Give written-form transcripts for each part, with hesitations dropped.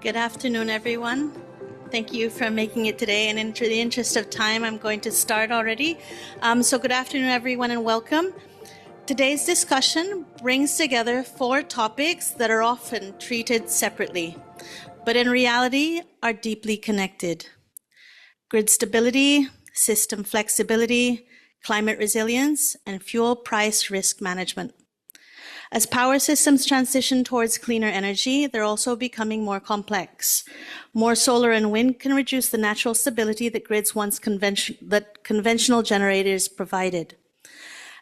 Good afternoon, everyone. Thank you for making it today. And in the interest of time, I'm going to start already. So good afternoon, everyone, and welcome. Today's discussion brings together 4 topics that are often treated separately, but in reality are deeply connected. Grid stability, system flexibility, climate resilience, and fuel price risk management. As power systems transition towards cleaner energy, they're also becoming more complex. More solar and wind can reduce the natural stability that grids once conventional generators provided.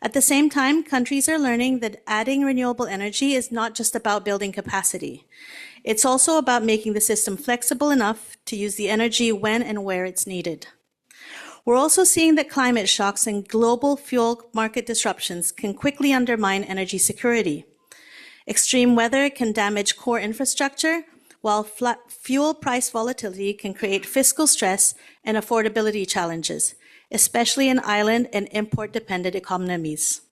At the same time, countries are learning that adding renewable energy is not just about building capacity. It's also about making the system flexible enough to use the energy when and where it's needed. We're also seeing that climate shocks and global fuel market disruptions can quickly undermine energy security. Extreme weather can damage core infrastructure, while fuel price volatility can create fiscal stress and affordability challenges, especially in island and import-dependent economies.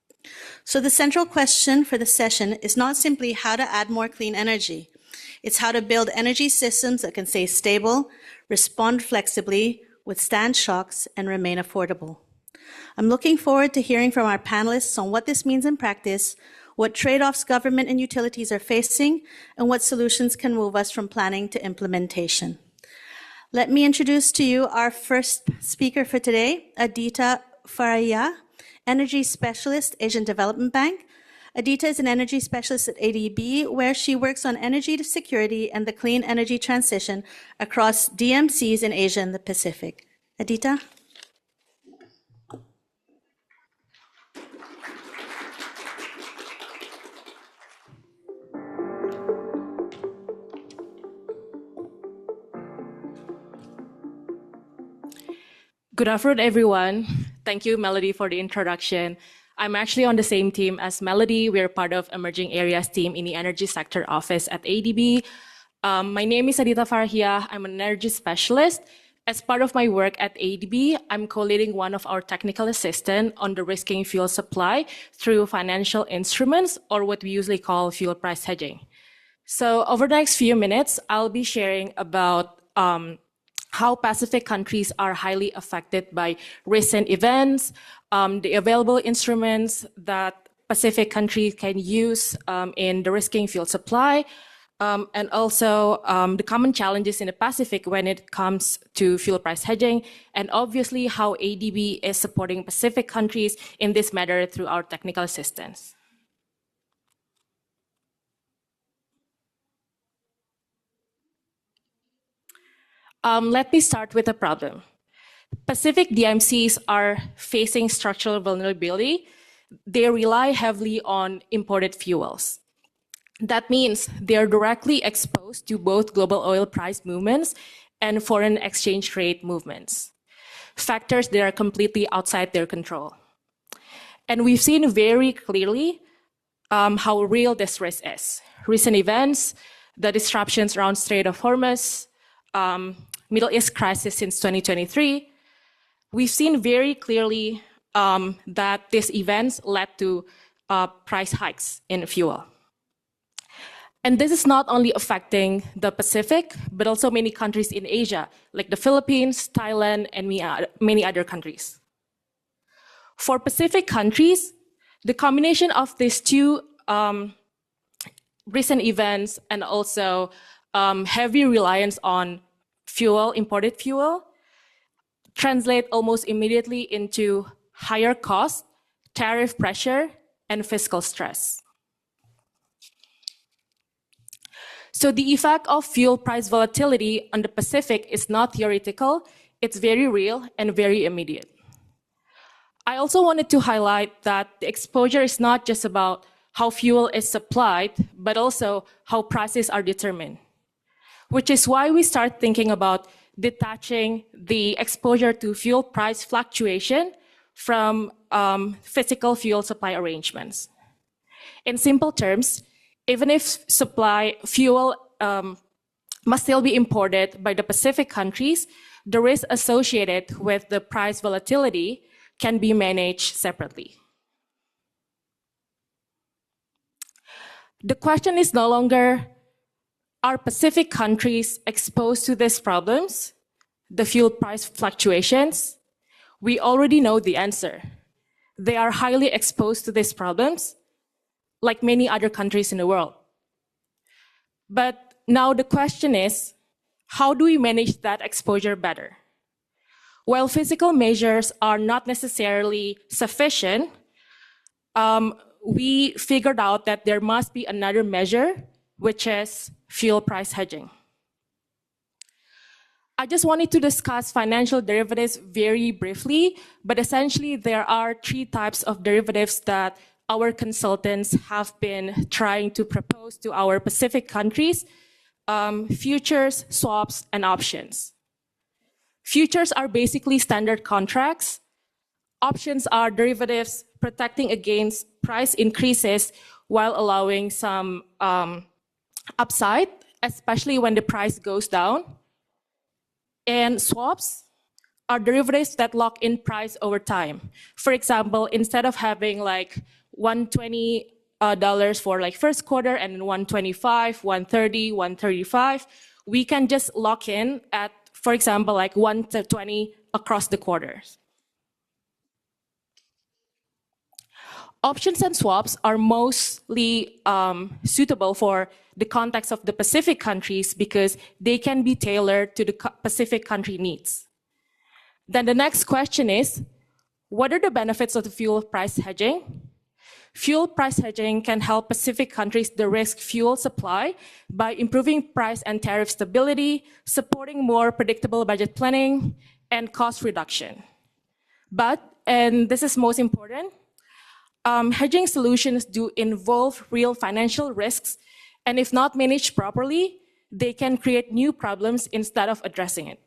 So the central question for the session is not simply how to add more clean energy. It's how to build energy systems that can stay stable, respond flexibly, withstand shocks, and remain affordable. I'm looking forward to hearing from our panelists on what this means in practice, what trade-offs government and utilities are facing, and what solutions can move us from planning to implementation. Let me introduce to you our first speaker for today, Adita Farahia, Energy Specialist, Asian Development Bank. Adita is an energy specialist at ADB, where she works on energy security and the clean energy transition across DMCs in Asia and the Pacific. Adita? Good afternoon, everyone. Thank you, Melody, for the introduction. I'm actually on the same team as Melody. We're part of Emerging Areas team in the Energy Sector Office at ADB. My name is Adita Farahia. I'm an energy specialist. As part of my work at ADB, I'm co-leading one of our technical assistants on the risking fuel supply through financial instruments, or what we usually call fuel price hedging. So over the next few minutes, I'll be sharing about how Pacific countries are highly affected by recent events, the available instruments that Pacific countries can use in the risking fuel supply, and also the common challenges in the Pacific when it comes to fuel price hedging, and obviously how ADB is supporting Pacific countries in this matter through our technical assistance. Let me start with a problem. Pacific DMCs are facing structural vulnerability. They rely heavily on imported fuels. That means they are directly exposed to both global oil price movements and foreign exchange rate movements, factors that are completely outside their control. And we've seen very clearly how real this risk is. Recent events, the disruptions around Strait of Hormuz, Middle East crisis since 2023, we've seen very clearly that these events led to price hikes in fuel. And this is not only affecting the Pacific, but also many countries in Asia, like the Philippines, Thailand, and many other countries. For Pacific countries, the combination of these two recent events and also heavy reliance on fuel, imported fuel, translate almost immediately into higher costs, tariff pressure, and fiscal stress. So the effect of fuel price volatility on the Pacific is not theoretical, it's very real and very immediate. I also wanted to highlight that the exposure is not just about how fuel is supplied, but also how prices are determined, which is why we start thinking about detaching the exposure to fuel price fluctuation from physical fuel supply arrangements. In simple terms, even if fuel must still be imported by the Pacific countries, the risk associated with the price volatility can be managed separately. The question is no longer Are Pacific countries exposed to these problems, the fuel price fluctuations? We already know the answer. They are highly exposed to these problems, like many other countries in the world. But now the question is, how do we manage that exposure better? While physical measures are not necessarily sufficient, we figured out that there must be another measure, which is fuel price hedging. I just wanted to discuss financial derivatives very briefly, but essentially there are three types of derivatives that our consultants have been trying to propose to our Pacific countries: futures, swaps, and options. Futures are basically standard contracts. Options are derivatives protecting against price increases while allowing some upside, especially when the price goes down. And swaps are derivatives that lock in price over time. For example, instead of having like $120 for like first quarter and then 125, 130, 135, we can just lock in at, for example, like 120 across the quarters. Options and swaps are mostly suitable for the context of the Pacific countries because they can be tailored to the Pacific country needs. Then the next question is, what are the benefits of the fuel price hedging? Fuel price hedging can help Pacific countries de-risk fuel supply by improving price and tariff stability, supporting more predictable budget planning, and cost reduction. But, and this is most important, hedging solutions do involve real financial risks, and if not managed properly, they can create new problems instead of addressing it.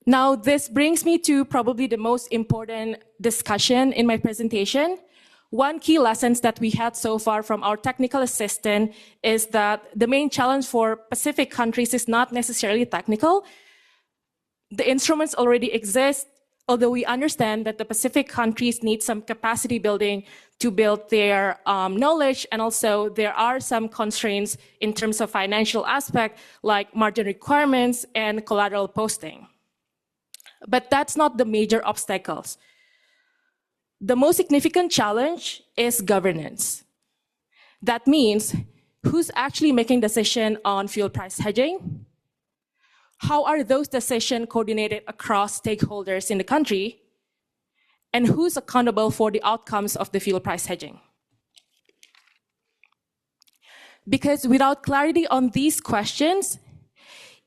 Now, this brings me to probably the most important discussion in my presentation. One key lesson that we had so far from our technical assistant is that the main challenge for Pacific countries is not necessarily technical. The instruments already exist, although we understand that the Pacific countries need some capacity building to build their knowledge, and also there are some constraints in terms of financial aspect, like margin requirements and collateral posting. But that's not the major obstacles. The most significant challenge is governance. That means who's actually making decisions on fuel price hedging? How are those decisions coordinated across stakeholders in the country? And who's accountable for the outcomes of the fuel price hedging? Because without clarity on these questions,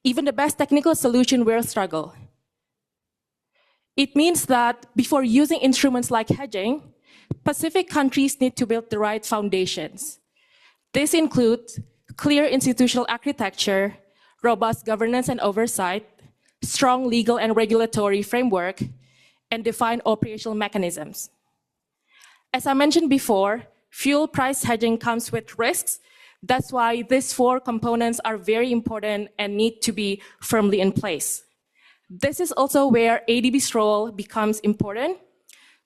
even the best technical solution will struggle. It means that before using instruments like hedging, Pacific countries need to build the right foundations. This includes clear institutional architecture, robust governance and oversight, strong legal and regulatory framework, and defined operational mechanisms. As I mentioned before, fuel price hedging comes with risks. That's why these four components are very important and need to be firmly in place. This is also where ADB's role becomes important.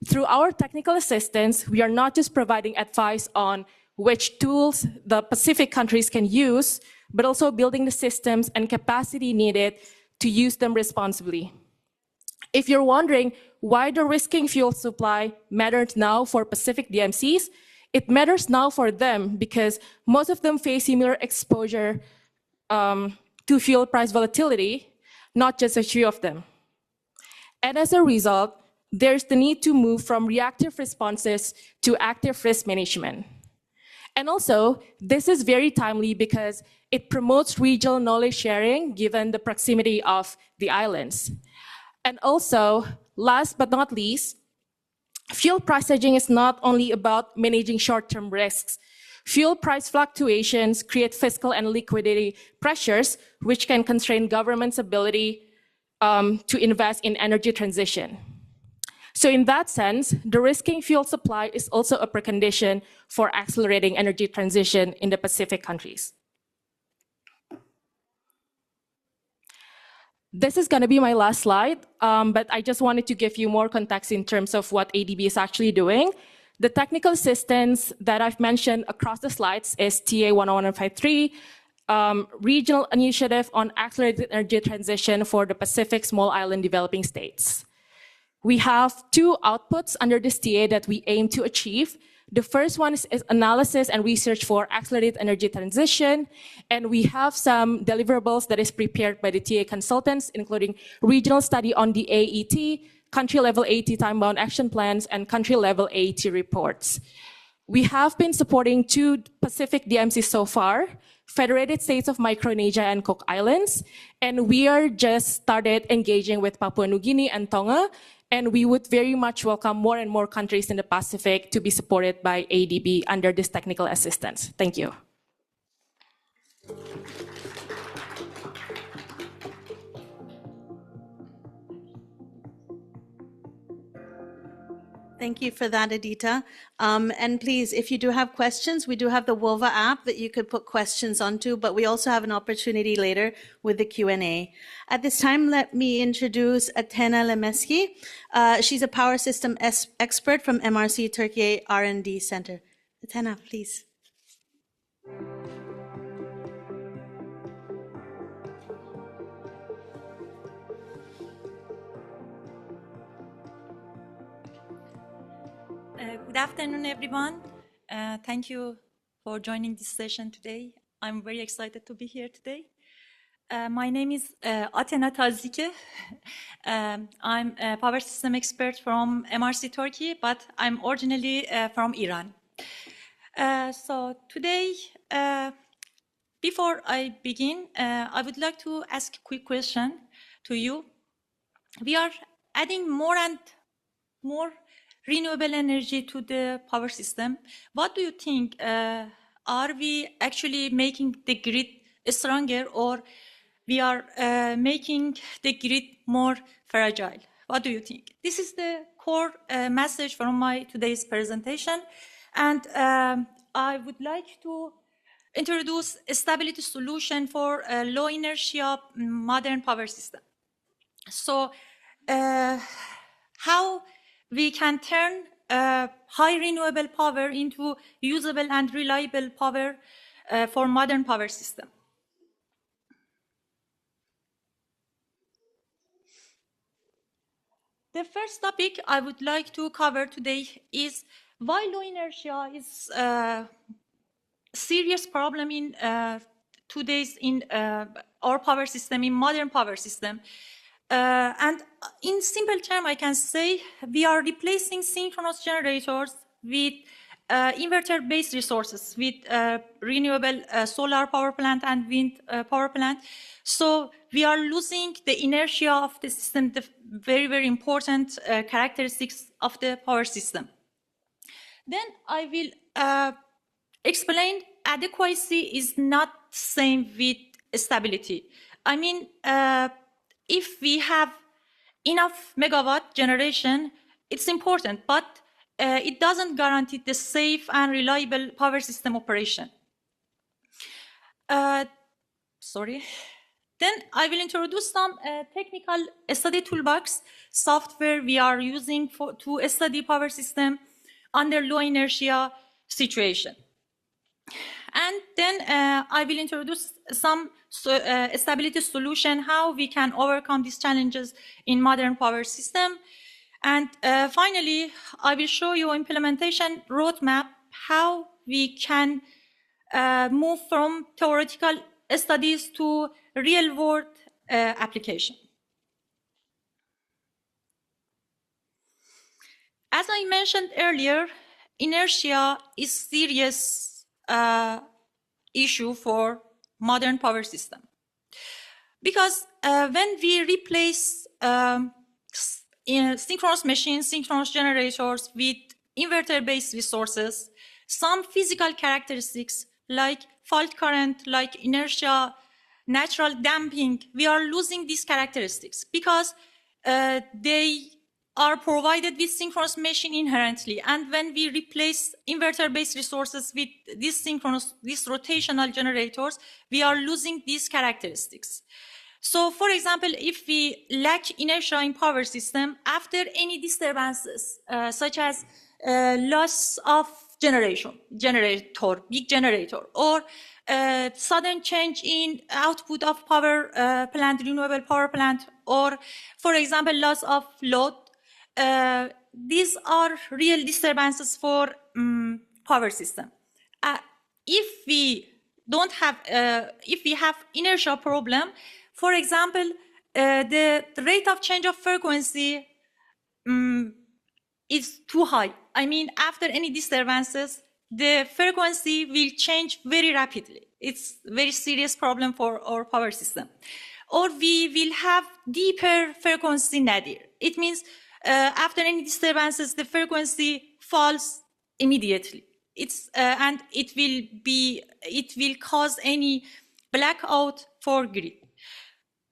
Through our technical assistance, we are not just providing advice on which tools the Pacific countries can use, but also building the systems and capacity needed to use them responsibly. If you're wondering why the risking fuel supply matters now for Pacific DMCs, it matters now for them because most of them face similar exposure to fuel price volatility, not just a few of them. And as a result, there's the need to move from reactive responses to active risk management. And also, this is very timely because it promotes regional knowledge sharing given the proximity of the islands. And also, last but not least, fuel price hedging is not only about managing short-term risks. Fuel price fluctuations create fiscal and liquidity pressures, which can constrain governments' ability to invest in energy transition. So in that sense, the risking fuel supply is also a precondition for accelerating energy transition in the Pacific countries. This is going to be my last slide, but I just wanted to give you more context in terms of what ADB is actually doing. The technical assistance that I've mentioned across the slides is TA 10153, Regional Initiative on Accelerated Energy Transition for the Pacific Small Island Developing States. We have two outputs under this TA that we aim to achieve. The first one is analysis and research for accelerated energy transition. And we have some deliverables that is prepared by the TA consultants, including regional study on the AET, country-level AET time-bound action plans, and country-level AET reports. We have been supporting two Pacific DMCs so far, Federated States of Micronesia and Cook Islands, and we are just started engaging with Papua New Guinea and Tonga, and we would very much welcome more and more countries in the Pacific to be supported by ADB under this technical assistance. Thank you. Thank you for that, Adita. And please, if you do have questions, we do have the WOVA app that you could put questions onto, but we also have an opportunity later with the Q&A. At this time, let me introduce Athena Lemeski. She's a power system expert from MRC Turkey R&D Center. Athena, please. Good afternoon, everyone. Thank you for joining this session today. I'm very excited to be here today. My name is Athena Tazike. I'm a power system expert from MRC Turkey, but I'm originally from Iran. So today, before I begin, I would like to ask a quick question to you. We are adding more and more renewable energy to the power system. What do you think? Are we actually making the grid stronger, or we are making the grid more fragile? What do you think? This is the core message from my today's presentation. And I would like to introduce a stability solution for a low inertia modern power system. So how we can turn high renewable power into usable and reliable power for modern power system. The first topic I would like to cover today is why low inertia is a serious problem in today's our power system, in modern power system. And in simple terms, I can say we are replacing synchronous generators with inverter-based resources, with renewable solar power plant and wind power plant. So we are losing the inertia of the system, the very, very important characteristics of the power system. Then I will explain adequacy is not same with stability. I mean, if we have enough megawatt generation, it's important, but it doesn't guarantee the safe and reliable power system operation. Then I will introduce some technical study toolbox software we are using to study power system under low inertia situation. And then I will introduce some stability solution, how we can overcome these challenges in modern power system. And finally, I will show you implementation roadmap, how we can move from theoretical studies to real-world application. As I mentioned earlier, inertia is serious issue for modern power system. Because when we replace synchronous machines, synchronous generators with inverter-based resources, some physical characteristics like fault current, like inertia, natural damping, we are losing these characteristics because they are provided with synchronous machine inherently. And when we replace inverter-based resources with these rotational generators, we are losing these characteristics. So, for example, if we lack inertia in power system, after any disturbances, such as loss of big generator, or sudden change in output of power plant, renewable power plant, or, for example, loss of load. These are real disturbances for power system. If we don't have, if we have inertia problem, for example, the rate of change of frequency is too high. I mean, after any disturbances, the frequency will change very rapidly. It's a very serious problem for our power system. Or we will have deeper frequency nadir. It means after any disturbances, the frequency falls immediately. And it will cause any blackout for grid.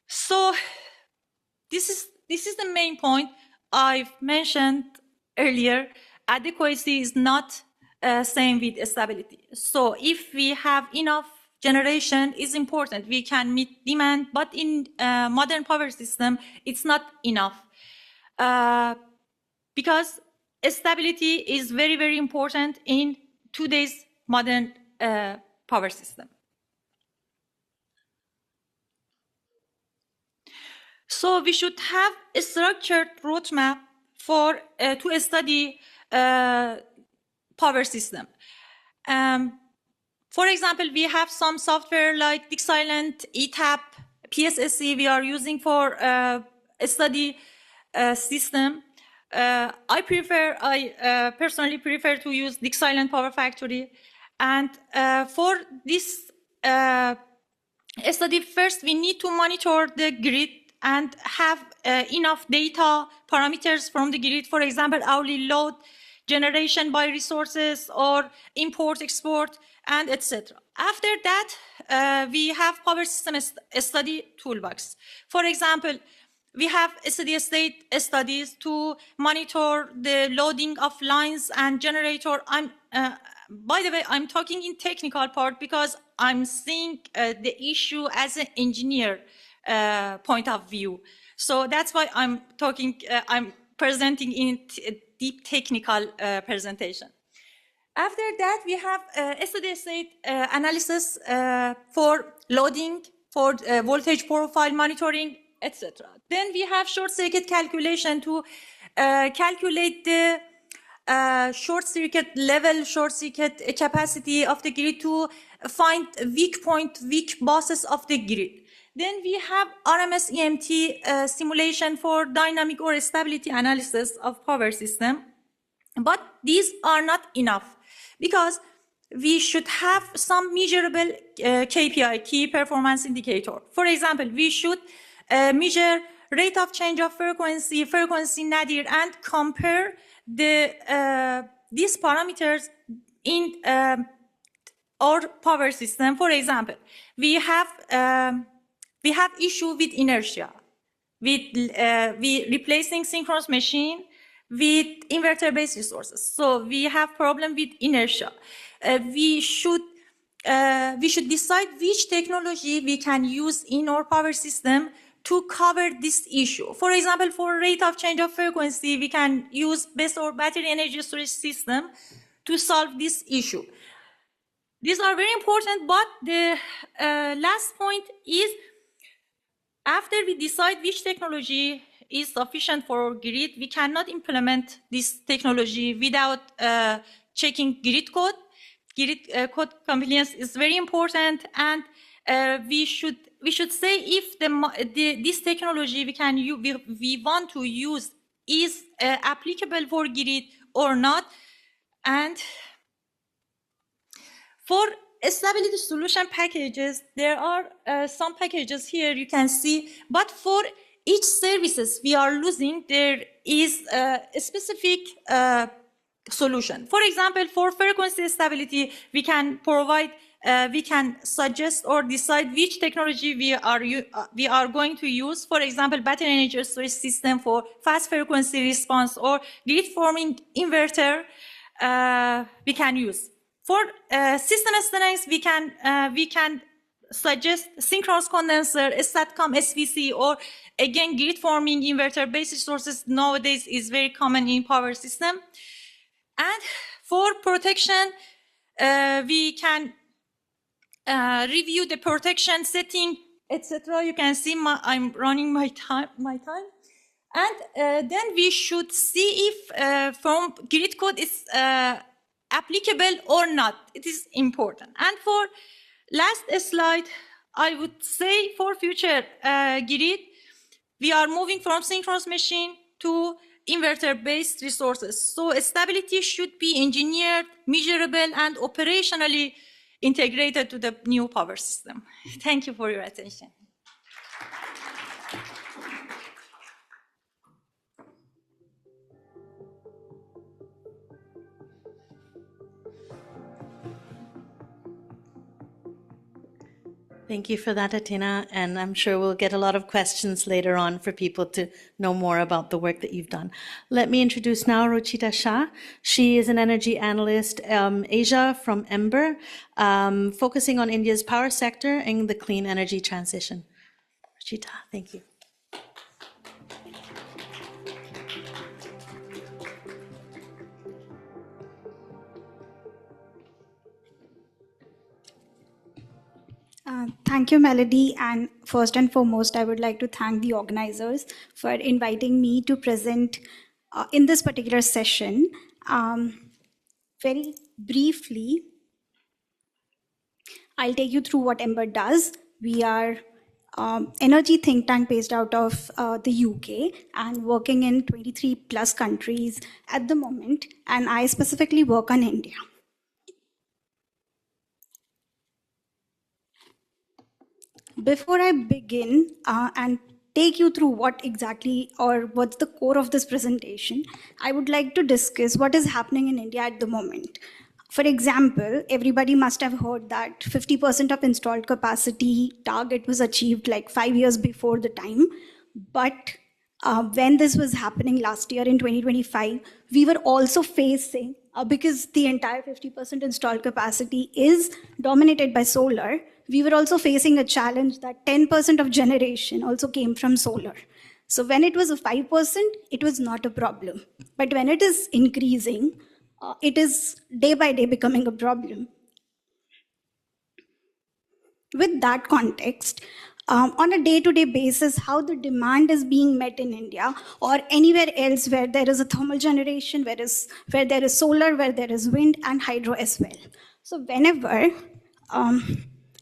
So this is the main point I've mentioned earlier. Adequacy is not same with stability. So if we have enough generation, is important. We can meet demand, but in modern power system, it's not enough. Because stability is very, very important in today's modern power system. So we should have a structured roadmap for to study power system. For example, we have some software like Dixilent, ETAP, PSSC we are using for a study system. I personally prefer to use Dixilent Power Factory. And for this study, first we need to monitor the grid and have enough data parameters from the grid, for example, hourly load, generation by resources, or import, export, and etc. After that, we have power system study toolbox. For example, we have steady state studies to monitor the loading of lines and generator. By the way, I'm talking in technical part because I'm seeing the issue as an engineer point of view. So that's why I'm talking, I'm presenting in deep technical presentation. After that, we have steady state analysis for loading, for voltage profile monitoring, etc. Then we have short circuit calculation to calculate the short circuit level, short circuit capacity of the grid to find weak point, weak buses of the grid. Then we have RMS EMT simulation for dynamic or stability analysis of power system. But these are not enough because we should have some measurable KPI, key performance indicator. For example, we should measure rate of change of frequency, frequency nadir, and compare these parameters in our power system. For example, we have issue with inertia, with replacing synchronous machine with inverter-based resources. So we have problem with inertia. We should decide which technology we can use in our power system to cover this issue. For example, for rate of change of frequency, we can use BESS or battery energy storage system to solve this issue. These are very important, but the last point is, after we decide which technology is sufficient for our grid, we cannot implement this technology without checking grid code. Grid code compliance is very important, and we should say if this technology we want to use is applicable for grid or not. And for stability solution packages, there are some packages here you can see, but for each services we are using, there is a specific solution. For example, for frequency stability, we can provide, we can suggest or decide which technology we are going to use. For example, battery energy storage system for fast frequency response, or grid forming inverter we can use. For system strengths, we can suggest synchronous condenser, STATCOM, SVC, or again grid forming inverter. Basic sources nowadays is very common in power system. And for protection, we can review the protection setting, etc. You can see I'm running my time. And then we should see if from grid code is applicable or not. It is important. And for last slide, I would say for future grid, we are moving from synchronous machine to inverter-based resources. So stability should be engineered, measurable, and operationally integrated to the new power system. Thank you for your attention. Thank you for that, Athena, and I'm sure we'll get a lot of questions later on for people to know more about the work that you've done. Let me introduce now Ruchita Shah. She is an energy analyst, Asia from Ember, focusing on India's power sector and the clean energy transition. Ruchita, thank you. Thank you, Melody. And first and foremost, I would like to thank the organizers for inviting me to present in this particular session. Very briefly, I'll take you through what Ember does. We are energy think tank based out of the UK and working in 23 plus countries at the moment. And I specifically work on India. Before I begin and take you through what exactly or what's the core of this presentation, I would like to discuss what is happening in India at the moment. For example, everybody must have heard that 50% of installed capacity target was achieved like 5 years before the time. But when this was happening last year in 2025, we were also facing, because the entire 50% installed capacity is dominated by solar, we were also facing a challenge that 10% of generation also came from solar. So when it was a 5%, it was not a problem. But when it is increasing, it is day by day becoming a problem. With that context, on a day-to-day basis, how the demand is being met in India or anywhere else where there is a thermal generation, where there is solar, where there is wind and hydro as well. So whenever,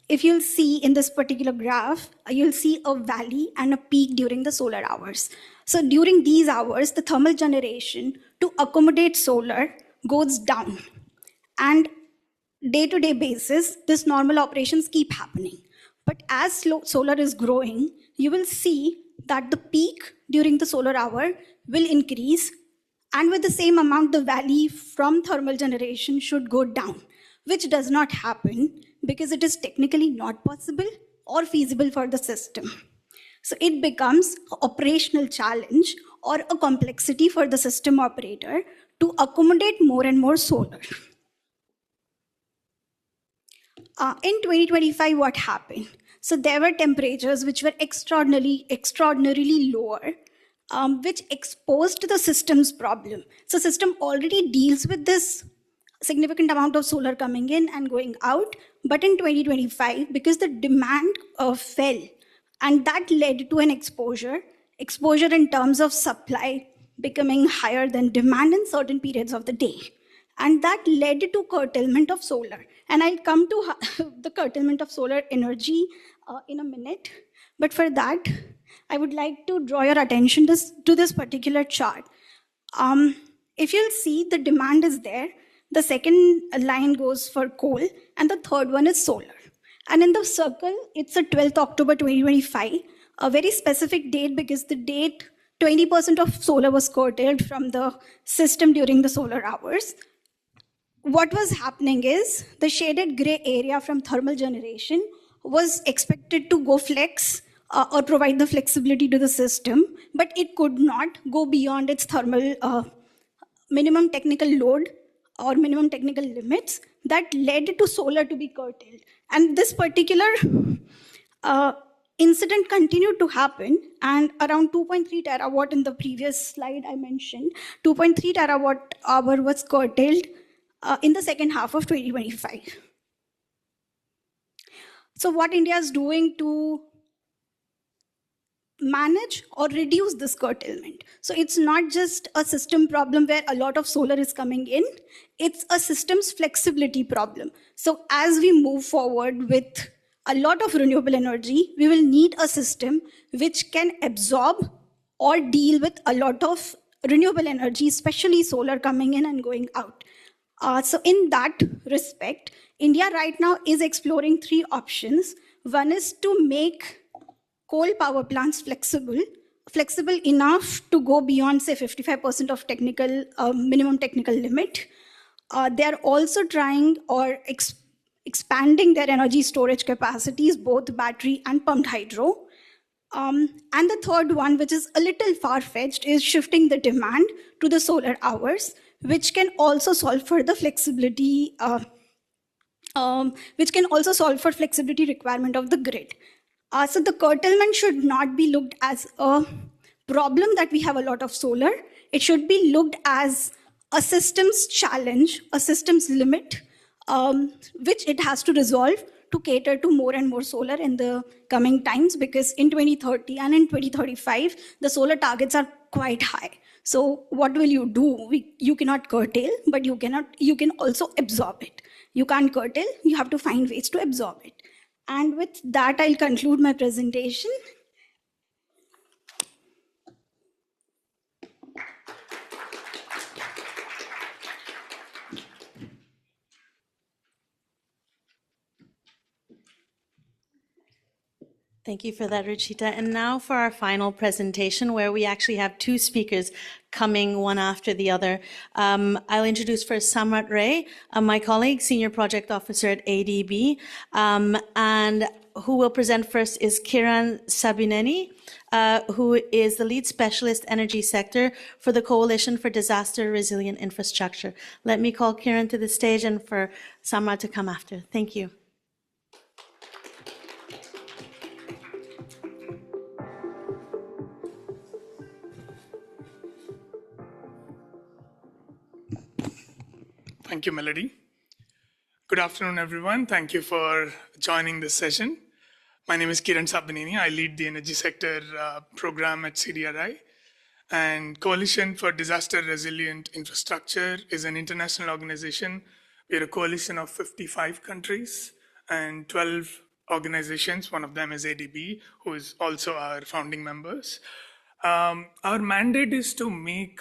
if you'll see in this particular graph, you'll see a valley and a peak during the solar hours. So during these hours, the thermal generation to accommodate solar goes down. And day-to-day basis, this normal operations keep happening. But as solar is growing, you will see that the peak during the solar hour will increase, and with the same amount, the valley from thermal generation should go down, which does not happen because it is technically not possible or feasible for the system. So it becomes an operational challenge or a complexity for the system operator to accommodate more and more solar. In 2025, what happened? So there were temperatures which were extraordinarily lower, which exposed the system's problem. So system already deals with this significant amount of solar coming in and going out. But in 2025, because the demand fell, and that led to an exposure in terms of supply becoming higher than demand in certain periods of the day. And that led to curtailment of solar. And I'll come to the curtailment of solar energy in a minute. But for that, I would like to draw your attention to this particular chart. If you'll see, the demand is there. The second line goes for coal, and the third one is solar. And in the circle, it's the 12th October 2025, a very specific date because the date 20% of solar was curtailed from the system during the solar hours. What was happening is the shaded gray area from thermal generation was expected to go flex or provide the flexibility to the system, but it could not go beyond its thermal minimum technical load or minimum technical limits. That led to solar to be curtailed. And this particular incident continued to happen, and around 2.3 terawatt in the previous slide I mentioned, 2.3 terawatt hour was curtailed in the second half of 2025. So what India is doing to manage or reduce this curtailment? So it's not just a system problem where a lot of solar is coming in, it's a systems flexibility problem. So as we move forward with a lot of renewable energy, we will need a system which can absorb or deal with a lot of renewable energy, especially solar coming in and going out. So in that respect, India right now is exploring three options. One is to make coal power plants flexible enough to go beyond, say, 55% of technical minimum technical limit. They are also trying or expanding their energy storage capacities, both battery and pumped hydro. And the third one, which is a little far-fetched, is shifting the demand to the solar hours, which can also solve for the flexibility, which can also solve for flexibility requirement of the grid. So the curtailment should not be looked as a problem that we have a lot of solar. It should be looked as a systems challenge, a systems limit, which it has to resolve to cater to more and more solar in the coming times, because in 2030 and in 2035, the solar targets are quite high. So what will you do? You cannot curtail, but you can also absorb it. You can't curtail, you have to find ways to absorb it. And with that, I'll conclude my presentation. Thank you for that, Ruchita. And now for our final presentation, where we actually have two speakers coming one after the other. I'll introduce first Samrat Ray, my colleague, Senior Project Officer at ADB, and who will present first is Kiran Sabineni, who is the lead specialist energy sector for the Coalition for Disaster Resilient Infrastructure. Let me call Kiran to the stage and for Samrat to come after. Thank you. Thank you, Melody. Good afternoon, everyone. Thank you for joining this session. My name is Kiran Sabineni. I lead the energy sector program at CDRI. And Coalition for Disaster Resilient Infrastructure is an international organization. We are a coalition of 55 countries and 12 organizations. One of them is ADB, who is also our founding members. Our mandate is to make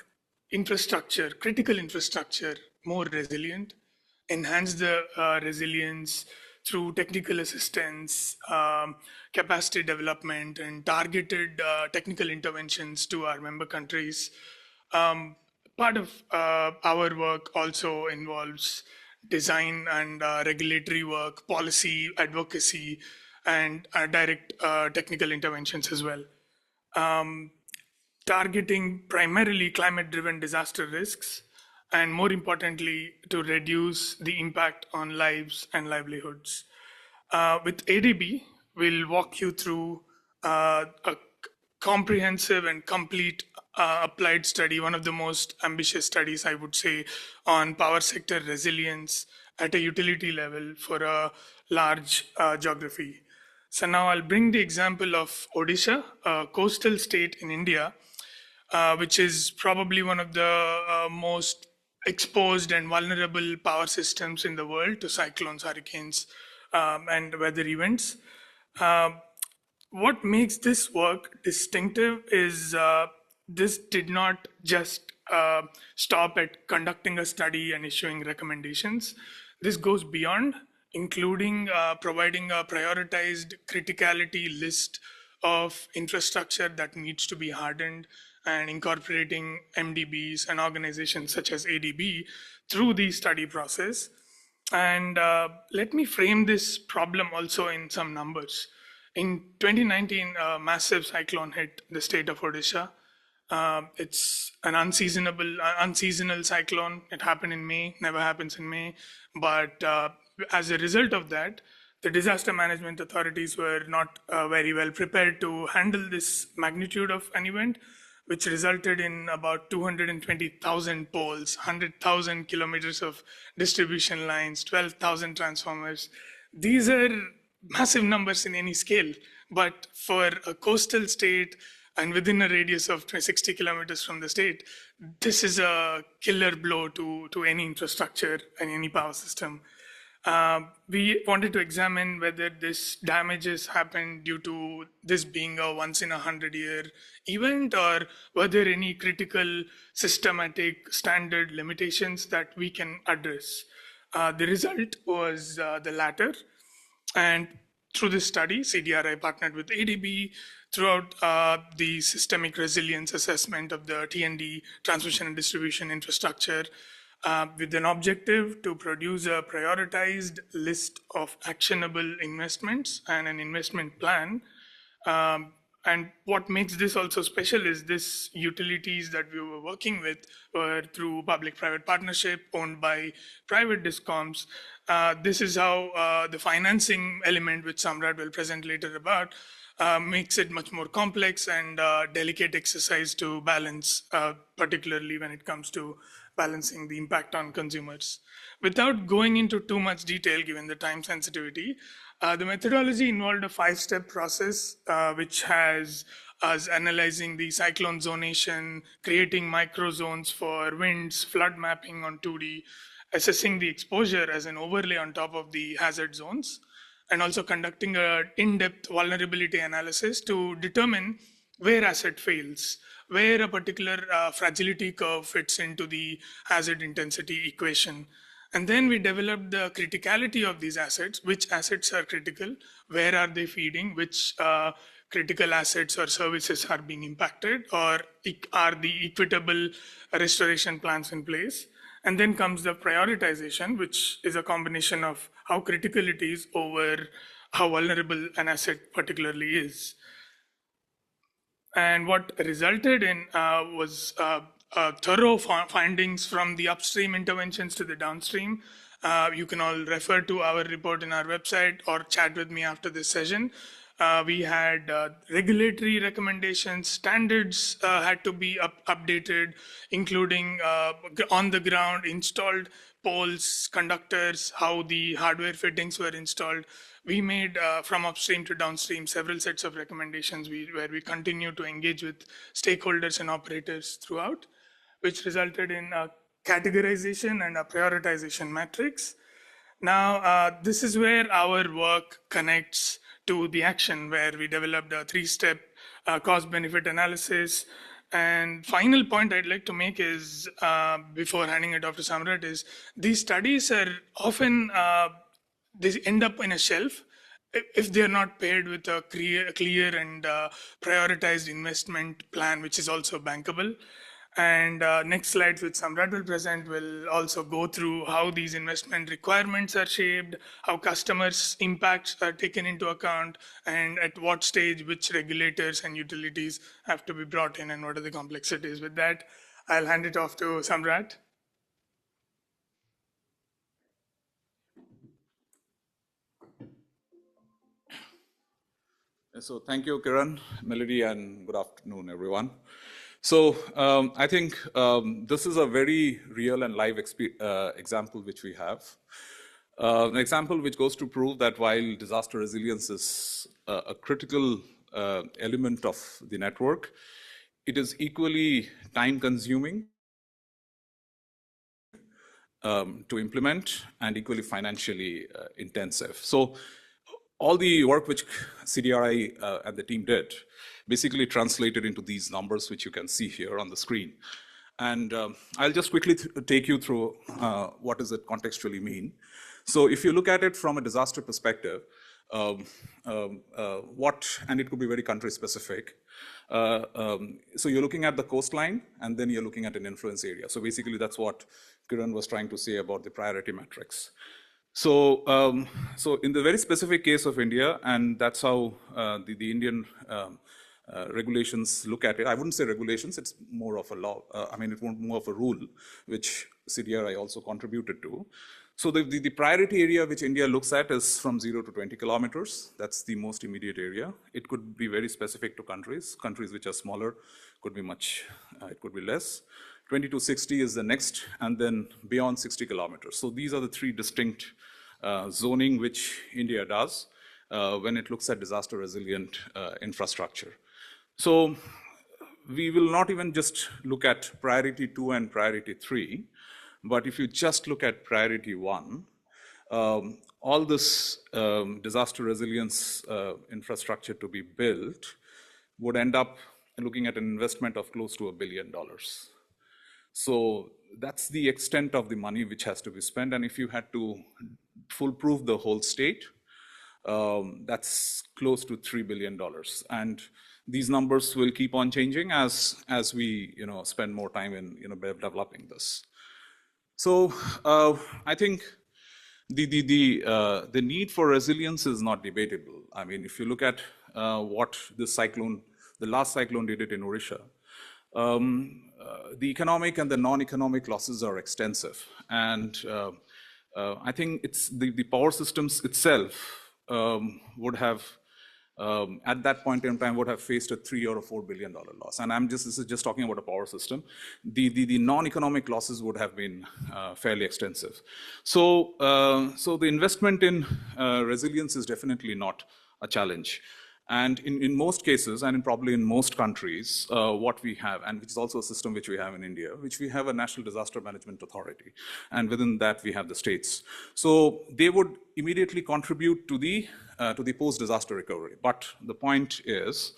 infrastructure, critical infrastructure, more resilient, enhance the resilience through technical assistance, capacity development, and targeted technical interventions to our member countries. Part of our work also involves design and regulatory work, policy, advocacy, and direct technical interventions as well. Targeting primarily climate-driven disaster risks, and more importantly, to reduce the impact on lives and livelihoods. With ADB, we'll walk you through a comprehensive and complete applied study, one of the most ambitious studies, I would say, on power sector resilience at a utility level for a large geography. So now I'll bring the example of Odisha, a coastal state in India, which is probably one of the most exposed and vulnerable power systems in the world to cyclones, hurricanes, and weather events. What makes this work distinctive is this did not just stop at conducting a study and issuing recommendations. This goes beyond, including providing a prioritized criticality list of infrastructure that needs to be hardened and incorporating MDBs and organizations such as ADB through the study process. And let me frame this problem also in some numbers. In 2019, a massive cyclone hit the state of Odisha. It's an unseasonal cyclone. It happened in May, never happens in May. But as a result of that, the disaster management authorities were not very well prepared to handle this magnitude of an event, which resulted in about 220,000 poles, 100,000 kilometers of distribution lines, 12,000 transformers. These are massive numbers in any scale, but for a coastal state and within a radius of 60 kilometers from the state, this is a killer blow to any infrastructure and any power system. We wanted to examine whether this damages happened due to this being a once in 100-year event, or were there any critical systematic standard limitations that we can address. The result was the latter. And through this study, CDRI partnered with ADB throughout the systemic resilience assessment of the T&D transmission and distribution infrastructure, with an objective to produce a prioritized list of actionable investments and an investment plan. And what makes this also special is this utilities that we were working with were through public-private partnership owned by private discoms. This is how the financing element, which Samrat will present later about, makes it much more complex and delicate exercise to balance, particularly when it comes to balancing the impact on consumers. Without going into too much detail, given the time sensitivity, the methodology involved a 5-step process, which has us analyzing the cyclone zonation, creating microzones for winds, flood mapping on 2D, assessing the exposure as an overlay on top of the hazard zones, and also conducting an in-depth vulnerability analysis to determine where asset fails, where a particular fragility curve fits into the hazard intensity equation. And then we developed the criticality of these assets, which assets are critical, where are they feeding, which critical assets or services are being impacted, or are the equitable restoration plans in place. And then comes the prioritization, which is a combination of how critical it is over how vulnerable an asset particularly is. And what resulted in was thorough findings from the upstream interventions to the downstream. You can all refer to our report in our website or chat with me after this session. We had regulatory recommendations, standards had to be updated, including on the ground installed poles, conductors, how the hardware fittings were installed. We made from upstream to downstream several sets of recommendations where we continue to engage with stakeholders and operators throughout, which resulted in a categorization and a prioritization matrix. Now, this is where our work connects to the action, where we developed a 3-step cost-benefit analysis. And final point I'd like to make is, before handing it off to Samrat, is these studies are often, they end up in a shelf if they're not paired with a clear and prioritized investment plan, which is also bankable. And next slides, which Samrat will present, will also go through how these investment requirements are shaped, how customers' impacts are taken into account, and at what stage which regulators and utilities have to be brought in, and what are the complexities. With that, I'll hand it off to Samrat. So thank you, Kiran, Melody, and good afternoon, everyone. So I think this is a very real and live example which we have. An example which goes to prove that while disaster resilience is a critical element of the network, it is equally time-consuming to implement and equally financially intensive. So all the work which CDRI and the team did basically translated into these numbers, which you can see here on the screen. And I'll just quickly take you through what does it contextually mean. So if you look at it from a disaster perspective, and it could be very country specific. So you're looking at the coastline, and then you're looking at an influence area. So basically that's what Kiran was trying to say about the priority metrics. So, so in the very specific case of India, and that's how the Indian regulations look at it. I wouldn't say regulations, it's more of a law. I mean, it's more of a rule, which CDRI also contributed to. So the priority area which India looks at is from 0 to 20 kilometers. That's the most immediate area. It could be very specific to countries. Countries which are smaller could be much, it could be less. 20 to 60 is the next, and then beyond 60 kilometers. So these are the three distinct zoning which India does when it looks at disaster resilient infrastructure. So we will not even just look at priority 2 and priority 3, but if you just look at priority 1, all this disaster resilience infrastructure to be built would end up looking at an investment of close to $1 billion. So that's the extent of the money which has to be spent. And if you had to foolproof the whole state, that's close to $3 billion. And these numbers will keep on changing as we spend more time in developing this. So I think the need for resilience is not debatable. I mean, if you look at what this cyclone, the last cyclone did it in Odisha, the economic and the non-economic losses are extensive. And I think it's the power systems itself would have, at that point in time, would have faced a $3 or $4 billion loss. And this is just talking about a power system. The non-economic losses would have been fairly extensive. So the investment in resilience is definitely not a challenge. And in most cases, and probably in most countries, what we have, and which is also a system which we have in India, which we have a National Disaster Management Authority. And within that, we have the states. So they would immediately contribute to the post-disaster recovery. But the point is,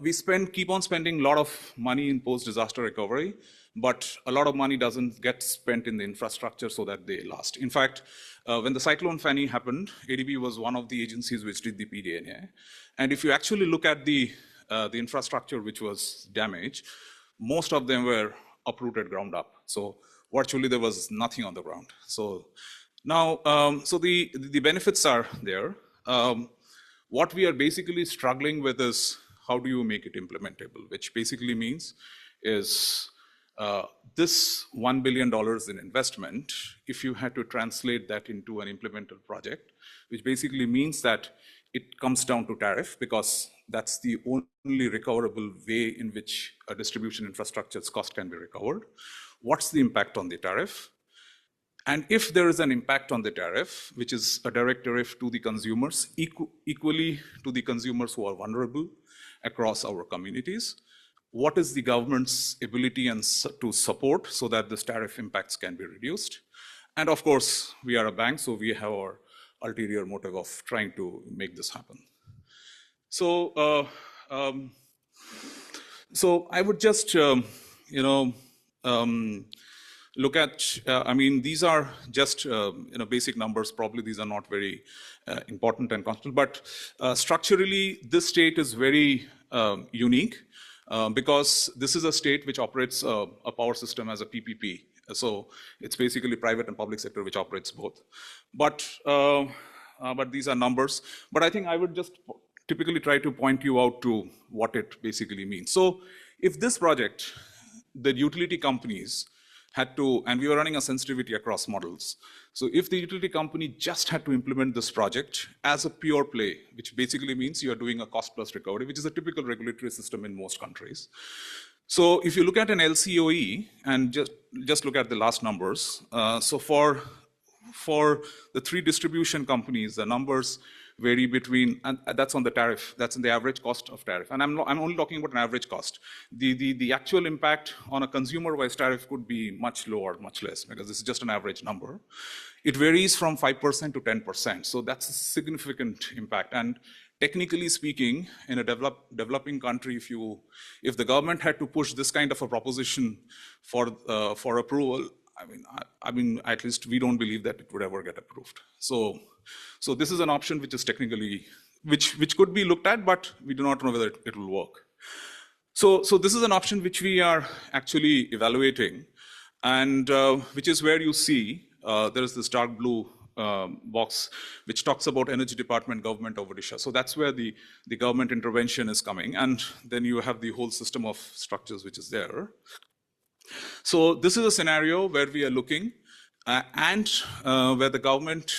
we keep on spending a lot of money in post-disaster recovery, but a lot of money doesn't get spent in the infrastructure so that they last. In fact, when the Cyclone Fani happened, ADB was one of the agencies which did the PDNA. And if you actually look at the infrastructure which was damaged, most of them were uprooted ground up. So virtually there was nothing on the ground. So now, so the benefits are there. What we are basically struggling with is how do you make it implementable, which basically means is this $1 billion in investment, if you had to translate that into an implementable project, which basically means that it comes down to tariff, because that's the only recoverable way in which a distribution infrastructure's cost can be recovered. What's the impact on the tariff? And if there is an impact on the tariff, which is a direct tariff to the consumers, equally to the consumers who are vulnerable across our communities, what is the government's ability to support so that this tariff impacts can be reduced? And of course, we are a bank, so we have our ulterior motive of trying to make this happen. So, so I would just, look at, I mean, these are just, basic numbers. Probably these are not very important and constant, but structurally, this state is very unique because this is a state which operates a power system as a PPP. So it's basically private and public sector which operates both. But these are numbers. But I think I would just typically try to point you out to what it basically means. So if this project, the utility companies had to, and we were running a sensitivity across models. So if the utility company just had to implement this project as a pure play, which basically means you are doing a cost plus recovery, which is a typical regulatory system in most countries. So if you look at an LCOE and just look at the last numbers, so for the three distribution companies, the numbers vary between, and that's on the tariff, that's in the average cost of tariff. And I'm only talking about an average cost. The actual impact on a consumer-wise tariff could be much lower, much less, because this is just an average number. It varies from 5% to 10%. So that's a significant impact. And technically speaking, in a developing country, if the government had to push this kind of a proposition for approval, I mean, at least we don't believe that it would ever get approved. So this is an option which is technically, which could be looked at, but we do not know whether it will work. So this is an option which we are actually evaluating, and which is where you see there is this dark blue box which talks about Energy Department, Government of Odisha. So that's where the government intervention is coming, and then you have the whole system of structures which is there. So this is a scenario where we are looking and where the government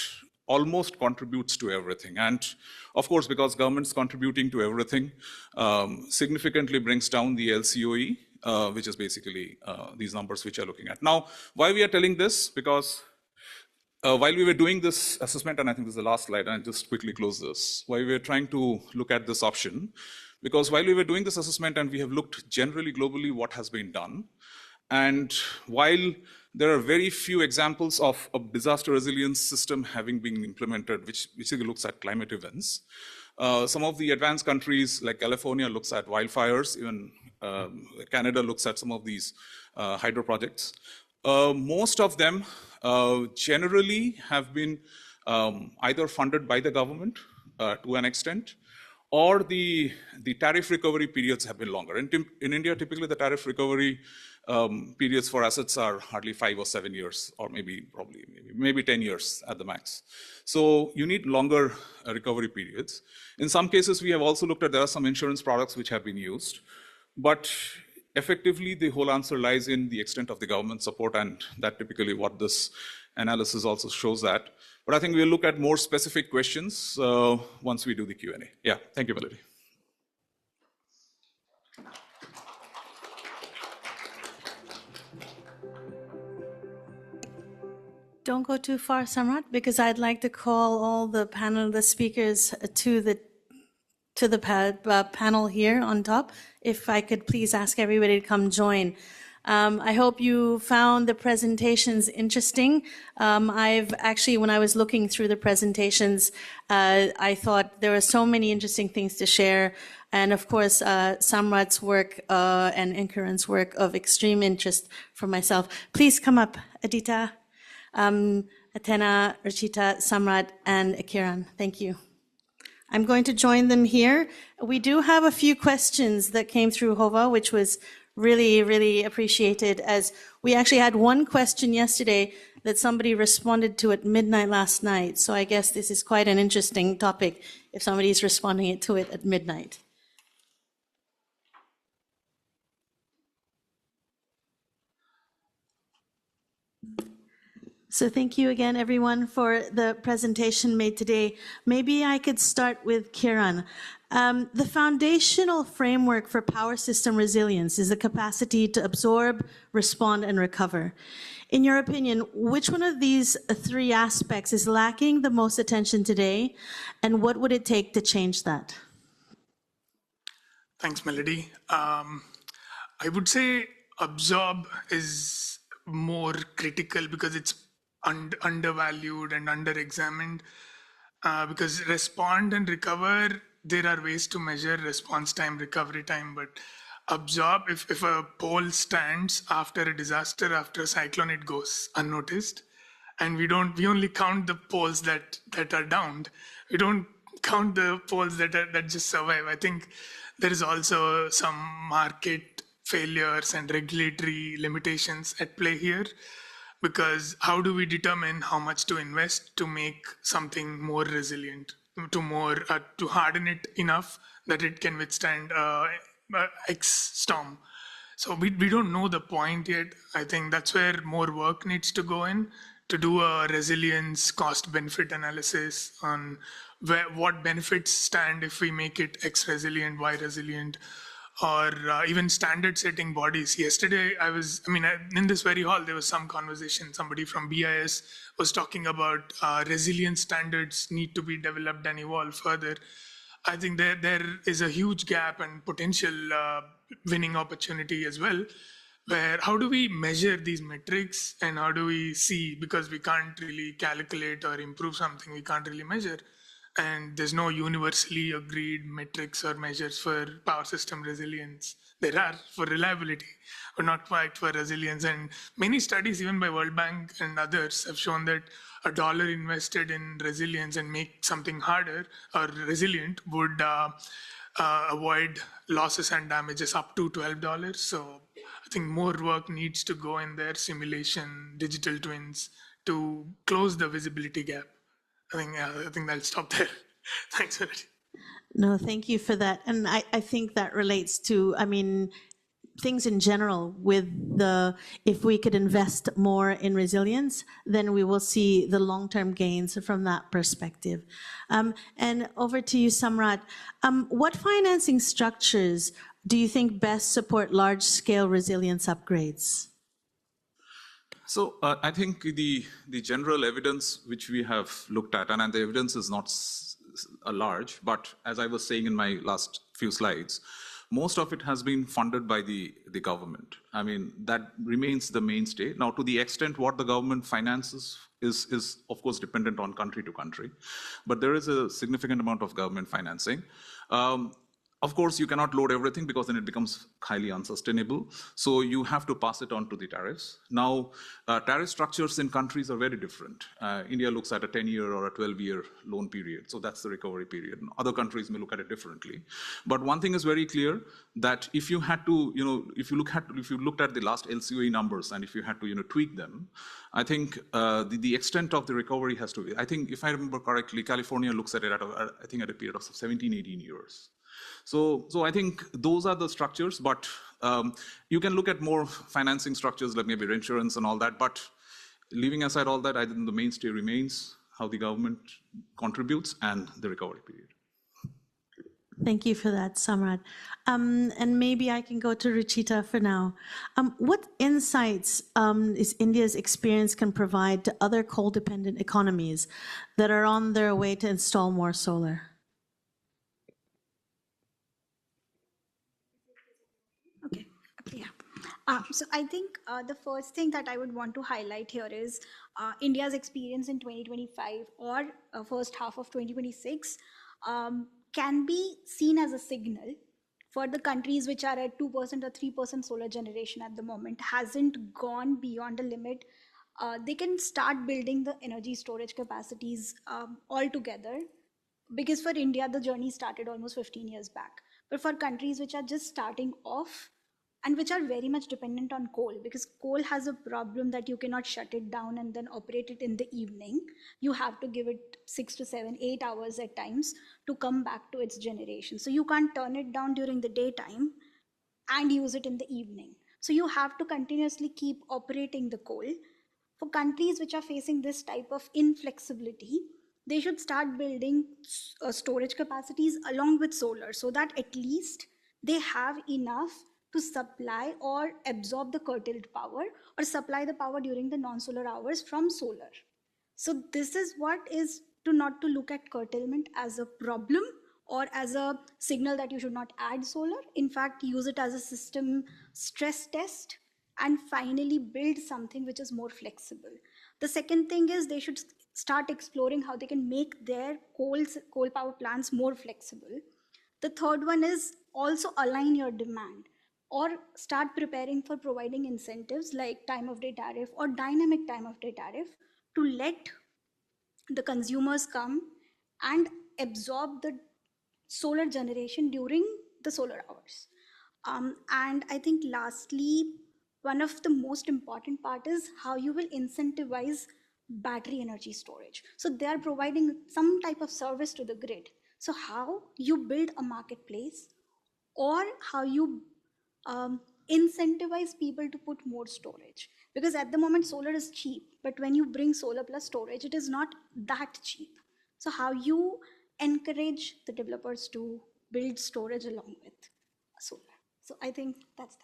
almost contributes to everything. And of course, because government's contributing to everything, significantly brings down the LCOE, which is basically these numbers which you're looking at. Now, why we are telling this? Because while we were doing this assessment, and I think this is the last slide, and I'll just quickly close this, while we were trying to look at this option, because while we were doing this assessment and we have looked generally globally what has been done, and while there are very few examples of a disaster resilience system having been implemented, which basically looks at climate events, some of the advanced countries like California looks at wildfires, even Canada looks at some of these hydro projects. Most of them generally have been either funded by the government to an extent, or the tariff recovery periods have been longer. In India, typically the tariff recovery periods for assets are hardly 5 or 7 years, or maybe 10 years at the max. So you need longer recovery periods. In some cases, we have also looked at, there are some insurance products which have been used, but effectively the whole answer lies in the extent of the government support, and that typically what this analysis also shows that. But I think we'll look at more specific questions once we do the Q&A. Yeah, thank you, Melody. Don't go too far, Samrat, because I'd like to call all the speakers to the panel here on top. If I could please ask everybody to come join. I hope you found the presentations interesting. I've actually, when I was looking through the presentations, I thought there were so many interesting things to share. And of course, Samrat's work and Inkaran's work of extreme interest for myself. Please come up, Adita, Athena, Rachita, Samrat, and Kiran. Thank you. I'm going to join them here. We do have a few questions that came through Hova, which was really, really appreciated, as we actually had one question yesterday that somebody responded to at midnight last night. So I guess this is quite an interesting topic if somebody's responding to it at midnight. So thank you again, everyone, for the presentation made today. Maybe I could start with Kiran. The foundational framework for power system resilience is the capacity to absorb, respond, and recover. In your opinion, which one of these three aspects is lacking the most attention today, and what would it take to change that? Thanks, Melody. I would say absorb is more critical because it's undervalued and under-examined. Because respond and recover, there are ways to measure response time, recovery time, but absorb, if a pole stands after a disaster, after a cyclone, it goes unnoticed. And we only count the poles that are downed. We don't count the poles that just survive. I think there is also some market failures and regulatory limitations at play here. Because how do we determine how much to invest to make something more resilient, to harden it enough that it can withstand X storm? So we don't know the point yet. I think that's where more work needs to go in, to do a resilience cost-benefit analysis on what benefits stand if we make it X resilient, Y resilient, or even standard setting bodies. Yesterday, in this very hall, there was some conversation. Somebody from BIS was talking about resilience standards need to be developed and evolve further. I think there is a huge gap and potential winning opportunity as well, where how do we measure these metrics and how do we see, because we can't really calculate or improve something we can't really measure. And there's no universally agreed metrics or measures for power system resilience. There are for reliability, but not quite for resilience. And many studies, even by World Bank and others, have shown that $1 invested in resilience and make something harder or resilient would avoid losses and damages up to $12. So I think more work needs to go in there, simulation, digital twins, to close the visibility gap. I think I'll stop there. Thanks for it. No, thank you for that. And I think that relates to, things in general with if we could invest more in resilience, then we will see the long-term gains from that perspective. And over to you, Samrat. What financing structures do you think best support large-scale resilience upgrades? So I think the general evidence which we have looked at, and the evidence is not large, but as I was saying in my last few slides, most of it has been funded by the government. I mean, that remains the mainstay. Now, to the extent what the government finances is of course dependent on country to country, but there is a significant amount of government financing. Of course, you cannot load everything because then it becomes highly unsustainable. So you have to pass it on to the tariffs. Now, tariff structures in countries are very different. India looks at a 10-year or a 12-year loan period. So that's the recovery period. Other countries may look at it differently. But one thing is very clear that if you had to, if you looked at the last LCOE numbers and if you had to, tweak them, I think the extent of the recovery has to be, I think if I remember correctly, California looks at it at a period of 17, 18 years. So I think those are the structures, but you can look at more financing structures like maybe insurance and all that. But leaving aside all that, I think the mainstay remains how the government contributes and the recovery period. Thank you for that, Samrat. And maybe I can go to Ruchita for now. What insights is India's experience can provide to other coal-dependent economies that are on their way to install more solar? So I think the first thing that I would want to highlight here is India's experience in 2025 or first half of 2026 can be seen as a signal for the countries which are at 2% or 3% solar generation at the moment, hasn't gone beyond a limit. They can start building the energy storage capacities altogether. Because for India, the journey started almost 15 years back. But for countries which are just starting off, and which are very much dependent on coal, because coal has a problem that you cannot shut it down and then operate it in the evening. You have to give it 6 to 7, 8 hours at times to come back to its generation. So you can't turn it down during the daytime and use it in the evening. So you have to continuously keep operating the coal. For countries which are facing this type of inflexibility, they should start building storage capacities along with solar, so that at least they have enough to supply or absorb the curtailed power or supply the power during the non-solar hours from solar. So this is what is not to look at curtailment as a problem or as a signal that you should not add solar. In fact, use it as a system stress test and finally build something which is more flexible. The second thing is they should start exploring how they can make their coal power plants more flexible. The third one is also align your demand or start preparing for providing incentives like time of day tariff or dynamic time of day tariff to let the consumers come and absorb the solar generation during the solar hours. And I think lastly, one of the most important part is how you will incentivize battery energy storage. So they are providing some type of service to the grid. So how you build a marketplace or how you incentivize people to put more storage. Because at the moment, solar is cheap, but when you bring solar plus storage, it is not that cheap. So how you encourage the developers to build storage along with solar. So I think that's that.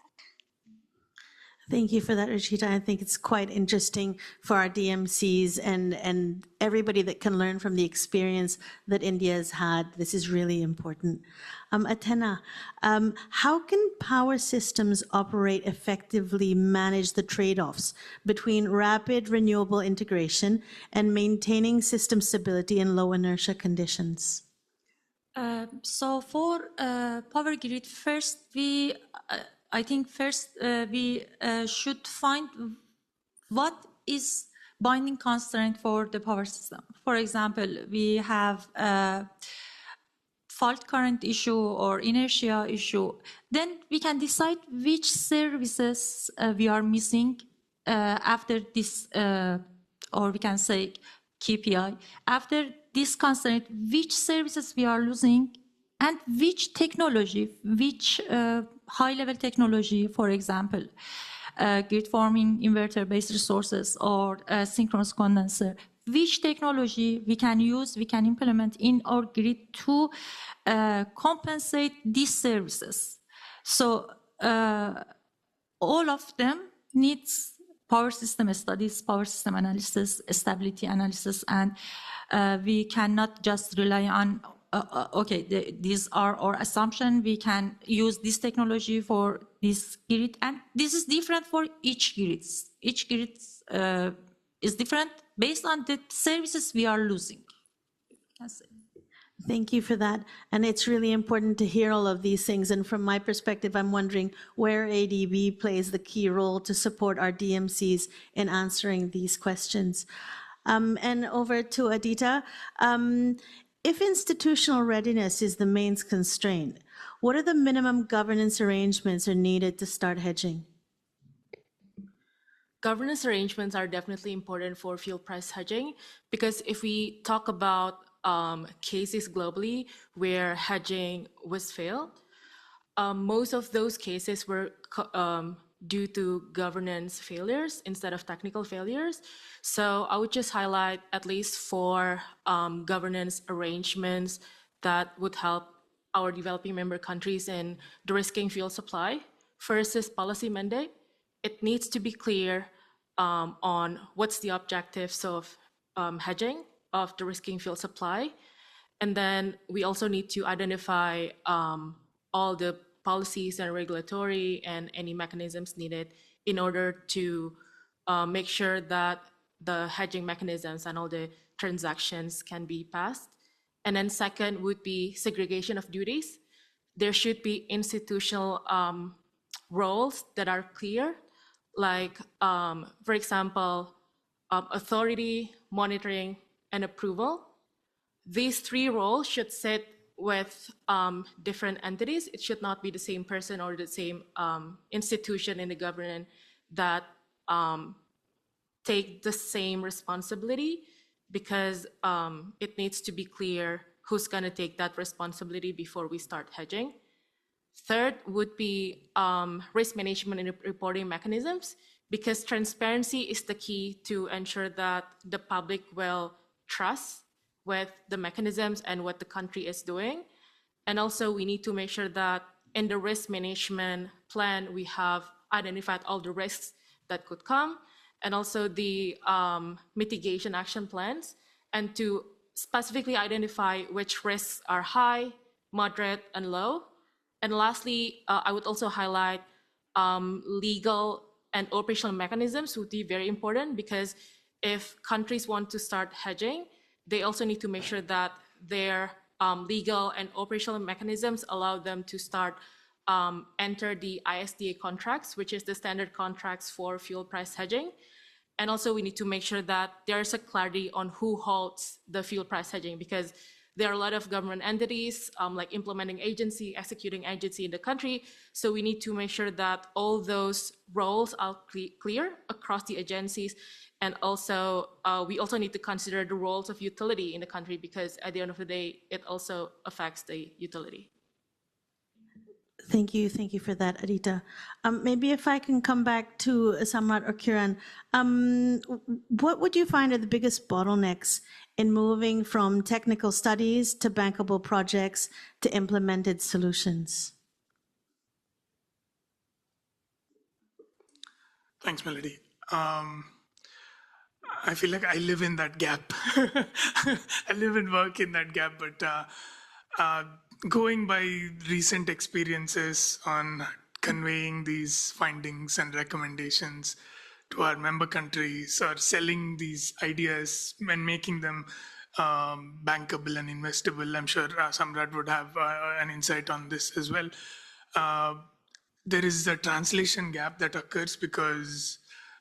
Thank you for that, Ruchita. I think it's quite interesting for our DMCs and everybody that can learn from the experience that India has had. This is really important. Athena, how can power systems operate effectively manage the trade-offs between rapid renewable integration and maintaining system stability in low inertia conditions? So for power grid, first I think we should find what is binding constraint for the power system. For example, we have a fault current issue or inertia issue. Then we can decide which services we are missing after this, or we can say KPI. After this constraint, which services we are losing and which technology, which high-level technology, for example, grid forming inverter-based resources or synchronous condenser, which technology we can use, we can implement in our grid to compensate these services. So all of them needs power system studies, power system analysis, stability analysis, and we cannot just rely on, these are our assumption, we can use this technology for this grid, and this is different for each grid. Each grid is different based on the services we are losing. That's it. Thank you for that. And it's really important to hear all of these things. And from my perspective, I'm wondering where ADB plays the key role to support our DMCs in answering these questions. And over to Adita. If institutional readiness is the main constraint, what are the minimum governance arrangements are needed to start hedging? Governance arrangements are definitely important for fuel price hedging, because if we talk about cases globally where hedging was failed, most of those cases were due to governance failures instead of technical failures. So I would just highlight at least 4 governance arrangements that would help our developing member countries in de-risking fuel supply. First is policy mandate. It needs to be clear on what's the objectives of hedging of de-risking fuel supply. And then we also need to identify all the policies and regulatory and any mechanisms needed in order to make sure that the hedging mechanisms and all the transactions can be passed. And then second would be segregation of duties. There should be institutional roles that are clear, like, for example, authority, monitoring, and approval. These 3 roles should sit with different entities. It should not be the same person or the same institution in the government that take the same responsibility, because it needs to be clear who's going to take that responsibility before we start hedging. Third would be risk management and reporting mechanisms, because transparency is the key to ensure that the public will trust with the mechanisms and what the country is doing. And also we need to make sure that in the risk management plan, we have identified all the risks that could come, and also the mitigation action plans, and to specifically identify which risks are high, moderate, and low. And lastly, I would also highlight legal and operational mechanisms would be very important, because if countries want to start hedging, they also need to make sure that their legal and operational mechanisms allow them to start enter the ISDA contracts, which is the standard contracts for fuel price hedging. And also we need to make sure that there's a clarity on who holds the fuel price hedging, because there are a lot of government entities, like implementing agency, executing agency in the country. So we need to make sure that all those roles are clear across the agencies. And also, we also need to consider the roles of utility in the country, because at the end of the day, it also affects the utility. Thank you for that, Adita. Maybe if I can come back to Samrat or Kiran, what would you find are the biggest bottlenecks in moving from technical studies to bankable projects to implemented solutions? Thanks, Melody. I feel like I live in that gap. I live and work in that gap, but going by recent experiences on conveying these findings and recommendations to our member countries, or selling these ideas and making them bankable and investable, I'm sure Samrat would have an insight on this as well. There is a translation gap that occurs because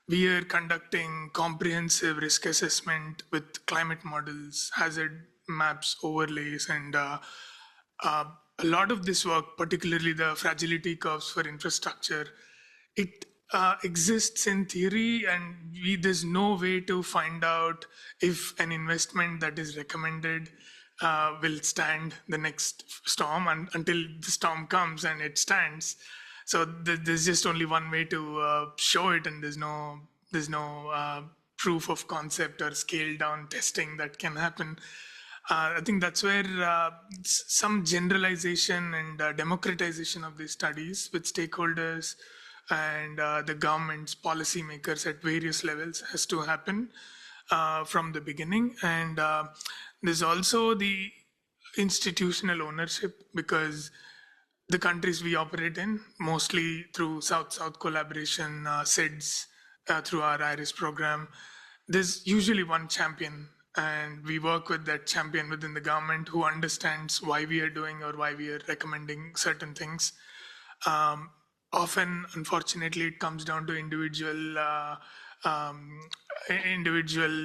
we are conducting comprehensive risk assessment with climate models, hazard maps, overlays, and a lot of this work, particularly the fragility curves for infrastructure, it exists in theory, and there's no way to find out if an investment that is recommended will stand the next storm, until the storm comes and it stands. So there's just only one way to show it, and there's no proof of concept or scale down testing that can happen. I think that's where some generalization and democratization of these studies with stakeholders and the government's policymakers at various levels has to happen from the beginning. And there's also the institutional ownership, because the countries we operate in, mostly through South-South collaboration, SIDS, through our IRIS program, there's usually one champion, and we work with that champion within the government who understands why we are doing or why we are recommending certain things. Often, unfortunately, it comes down to individual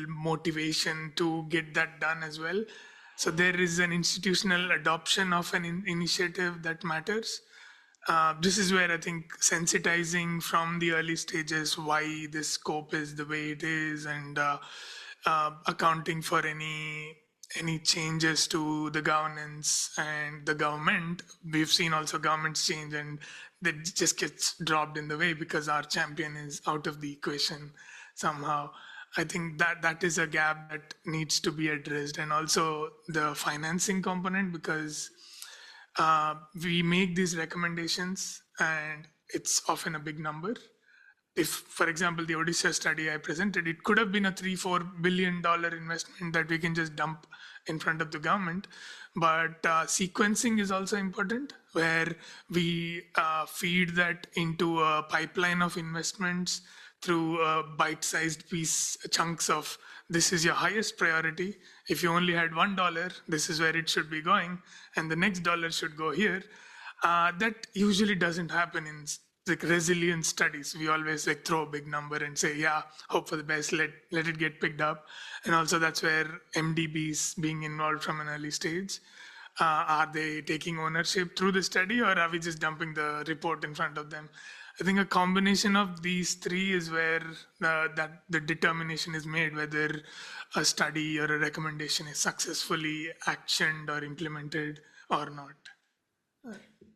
motivation to get that done as well. So there is an institutional adoption of an initiative that matters. This is where I think sensitizing from the early stages why this scope is the way it is, and accounting for any changes to the governance and the government. We've seen also governments change, and that just gets dropped in the way because our champion is out of the equation somehow. I think that is a gap that needs to be addressed, and also the financing component, because we make these recommendations and it's often a big number. If, for example, the Odisha study I presented, it could have been a $3-4 billion investment that we can just dump in front of the government. But sequencing is also important, where we feed that into a pipeline of investments through bite-sized chunks of, this is your highest priority. If you only had $1, this is where it should be going, and the next dollar should go here. That usually doesn't happen in like resilience studies. We always like throw a big number and say, yeah, hope for the best, let it get picked up. And also that's where MDBs being involved from an early stage. Are they taking ownership through the study, or are we just dumping the report in front of them? I think a combination of these three is where that the determination is made whether a study or a recommendation is successfully actioned or implemented or not.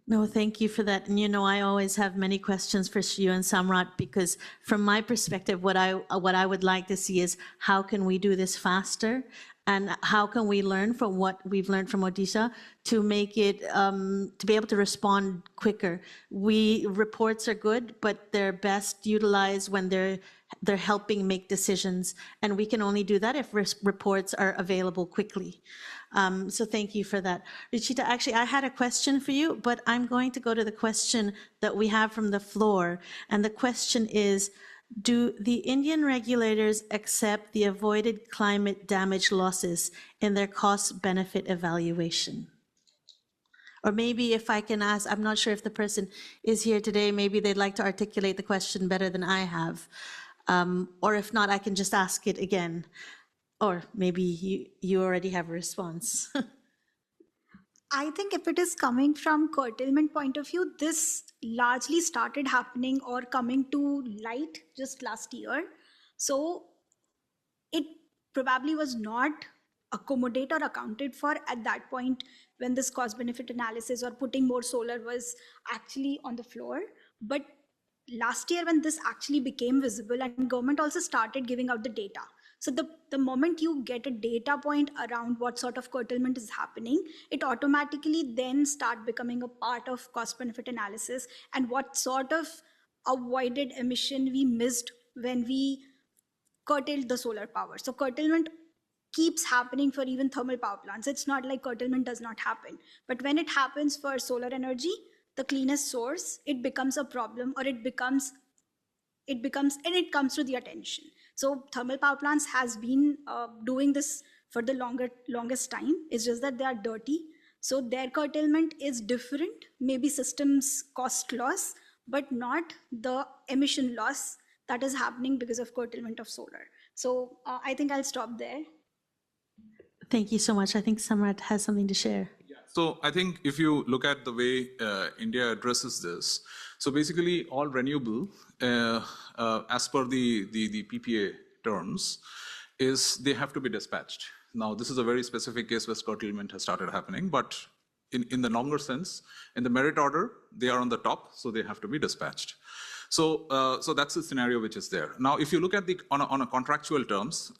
No, thank you for that. And I always have many questions for you and Samrat, because from my perspective, what I would like to see is how can we do this faster, and how can we learn from what we've learned from Odisha to make it to be able to respond quicker. Reports are good, but they're best utilized when they're helping make decisions, and we can only do that if reports are available quickly. So thank you for that. Ruchita, actually, I had a question for you, but I'm going to go to the question that we have from the floor. And the question is, do the Indian regulators accept the avoided climate damage losses in their cost-benefit evaluation? Or maybe if I can ask, I'm not sure if the person is here today, maybe they'd like to articulate the question better than I have. Or if not, I can just ask it again. Or maybe you already have a response. I think if it is coming from curtailment point of view, this largely started happening or coming to light just last year. So it probably was not accommodated or accounted for at that point when this cost benefit analysis or putting more solar was actually on the floor. But last year when this actually became visible, and government also started giving out the data. So the moment you get a data point around what sort of curtailment is happening, it automatically then start becoming a part of cost benefit analysis, and what sort of avoided emission we missed when we curtailed the solar power. So curtailment keeps happening for even thermal power plants. It's not like curtailment does not happen. But when it happens for solar energy, the cleanest source, it becomes a problem, or it becomes and it comes to the attention. So thermal power plants has been doing this for the longest time. It's just that they are dirty. So their curtailment is different, maybe systems cost loss, but not the emission loss that is happening because of curtailment of solar. So I think I'll stop there. Thank you so much. I think Samrat has something to share. So I think if you look at the way India addresses this, so basically all renewable, as per the PPA terms, is they have to be dispatched. Now, this is a very specific case where curtailment has started happening, but in the longer sense, in the merit order, they are on the top, so they have to be dispatched. So, so that's the scenario which is there. Now, if you look at on a contractual terms,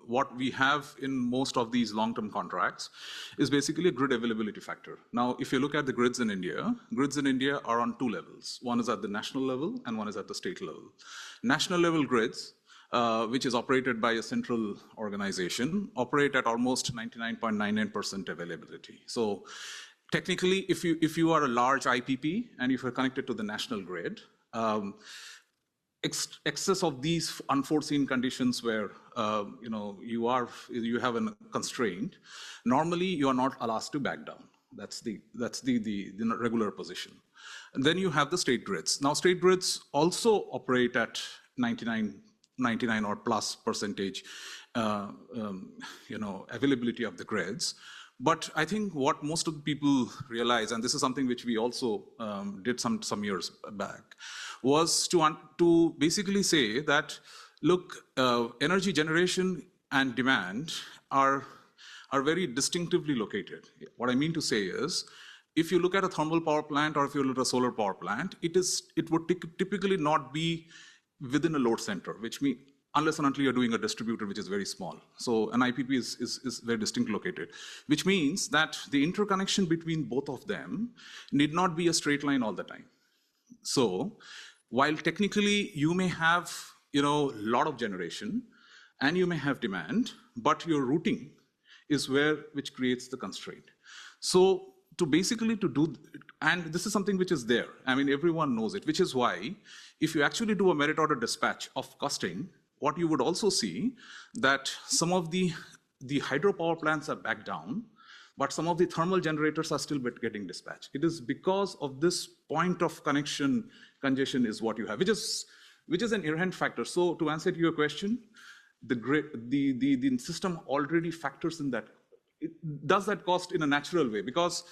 what we have in most of these long-term contracts is basically a grid availability factor. Now, if you look at the grids in India are on two levels. One is at the national level and one is at the state level. National level grids, which is operated by a central organization, operate at almost 99.99% availability. So technically, if you are a large IPP and if you're connected to the national grid, excess of these unforeseen conditions where you have a constraint, normally you are not allowed to back down. That's the regular position. And then you have the state grids. Now, state grids also operate at 99 or plus percentage, availability of the grids. But I think what most of the people realize, and this is something which we also did some years back, was to basically say that, look, energy generation and demand are very distinctively located. What I mean to say is, if you look at a thermal power plant or if you look at a solar power plant, it would typically not be within a load center, which means unless and until you're doing a distributor which is very small. So an IPP is very distinctly located, which means that the interconnection between both of them need not be a straight line all the time. So while technically you may have a lot of generation and you may have demand, but your routing is which creates the constraint. So to do, and this is something which is there. I mean, everyone knows it, which is why if you actually do a merit order dispatch of costing, what you would also see that some of the hydropower plants are back down, but some of the thermal generators are still getting dispatched. It is because of this point of congestion is what you have, which is an inherent factor. So to answer to your question, the system already factors in that. It does that cost in a natural way, because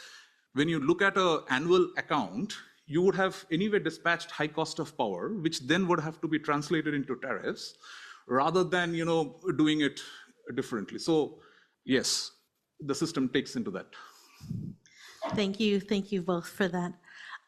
when you look at an annual account, you would have anyway dispatched high cost of power, which then would have to be translated into tariffs, rather than doing it differently. So yes, the system takes into that. Thank you both for that.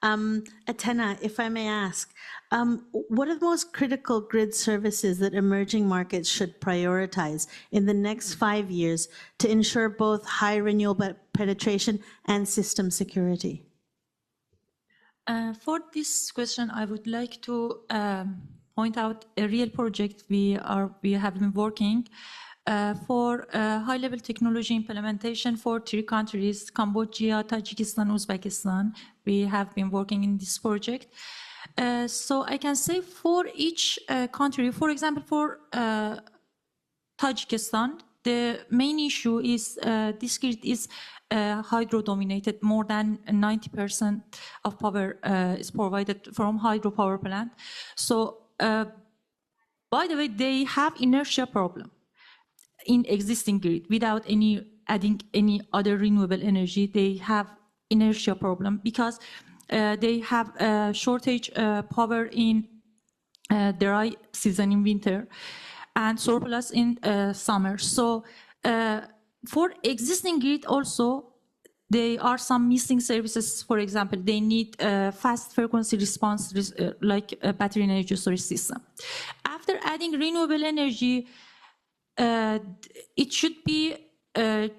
Atena, if I may ask, what are the most critical grid services that emerging markets should prioritize in the next 5 years to ensure both high renewable penetration and system security? For this question, I would like to point out a real project we have been working for high-level technology implementation for 3 countries, Cambodia, Tajikistan, Uzbekistan. We have been working in this project. So I can say for each country, for example, for Tajikistan, the main issue is this grid is hydro-dominated. More than 90% of power is provided from hydropower plant. So, by the way, they have inertia problem in existing grid without adding any other renewable energy. They have inertia problem because they have shortage power in dry season in winter and surplus in summer. So for existing grid also, there are some missing services. For example, they need fast frequency response like a battery energy storage system. After adding renewable energy, it should be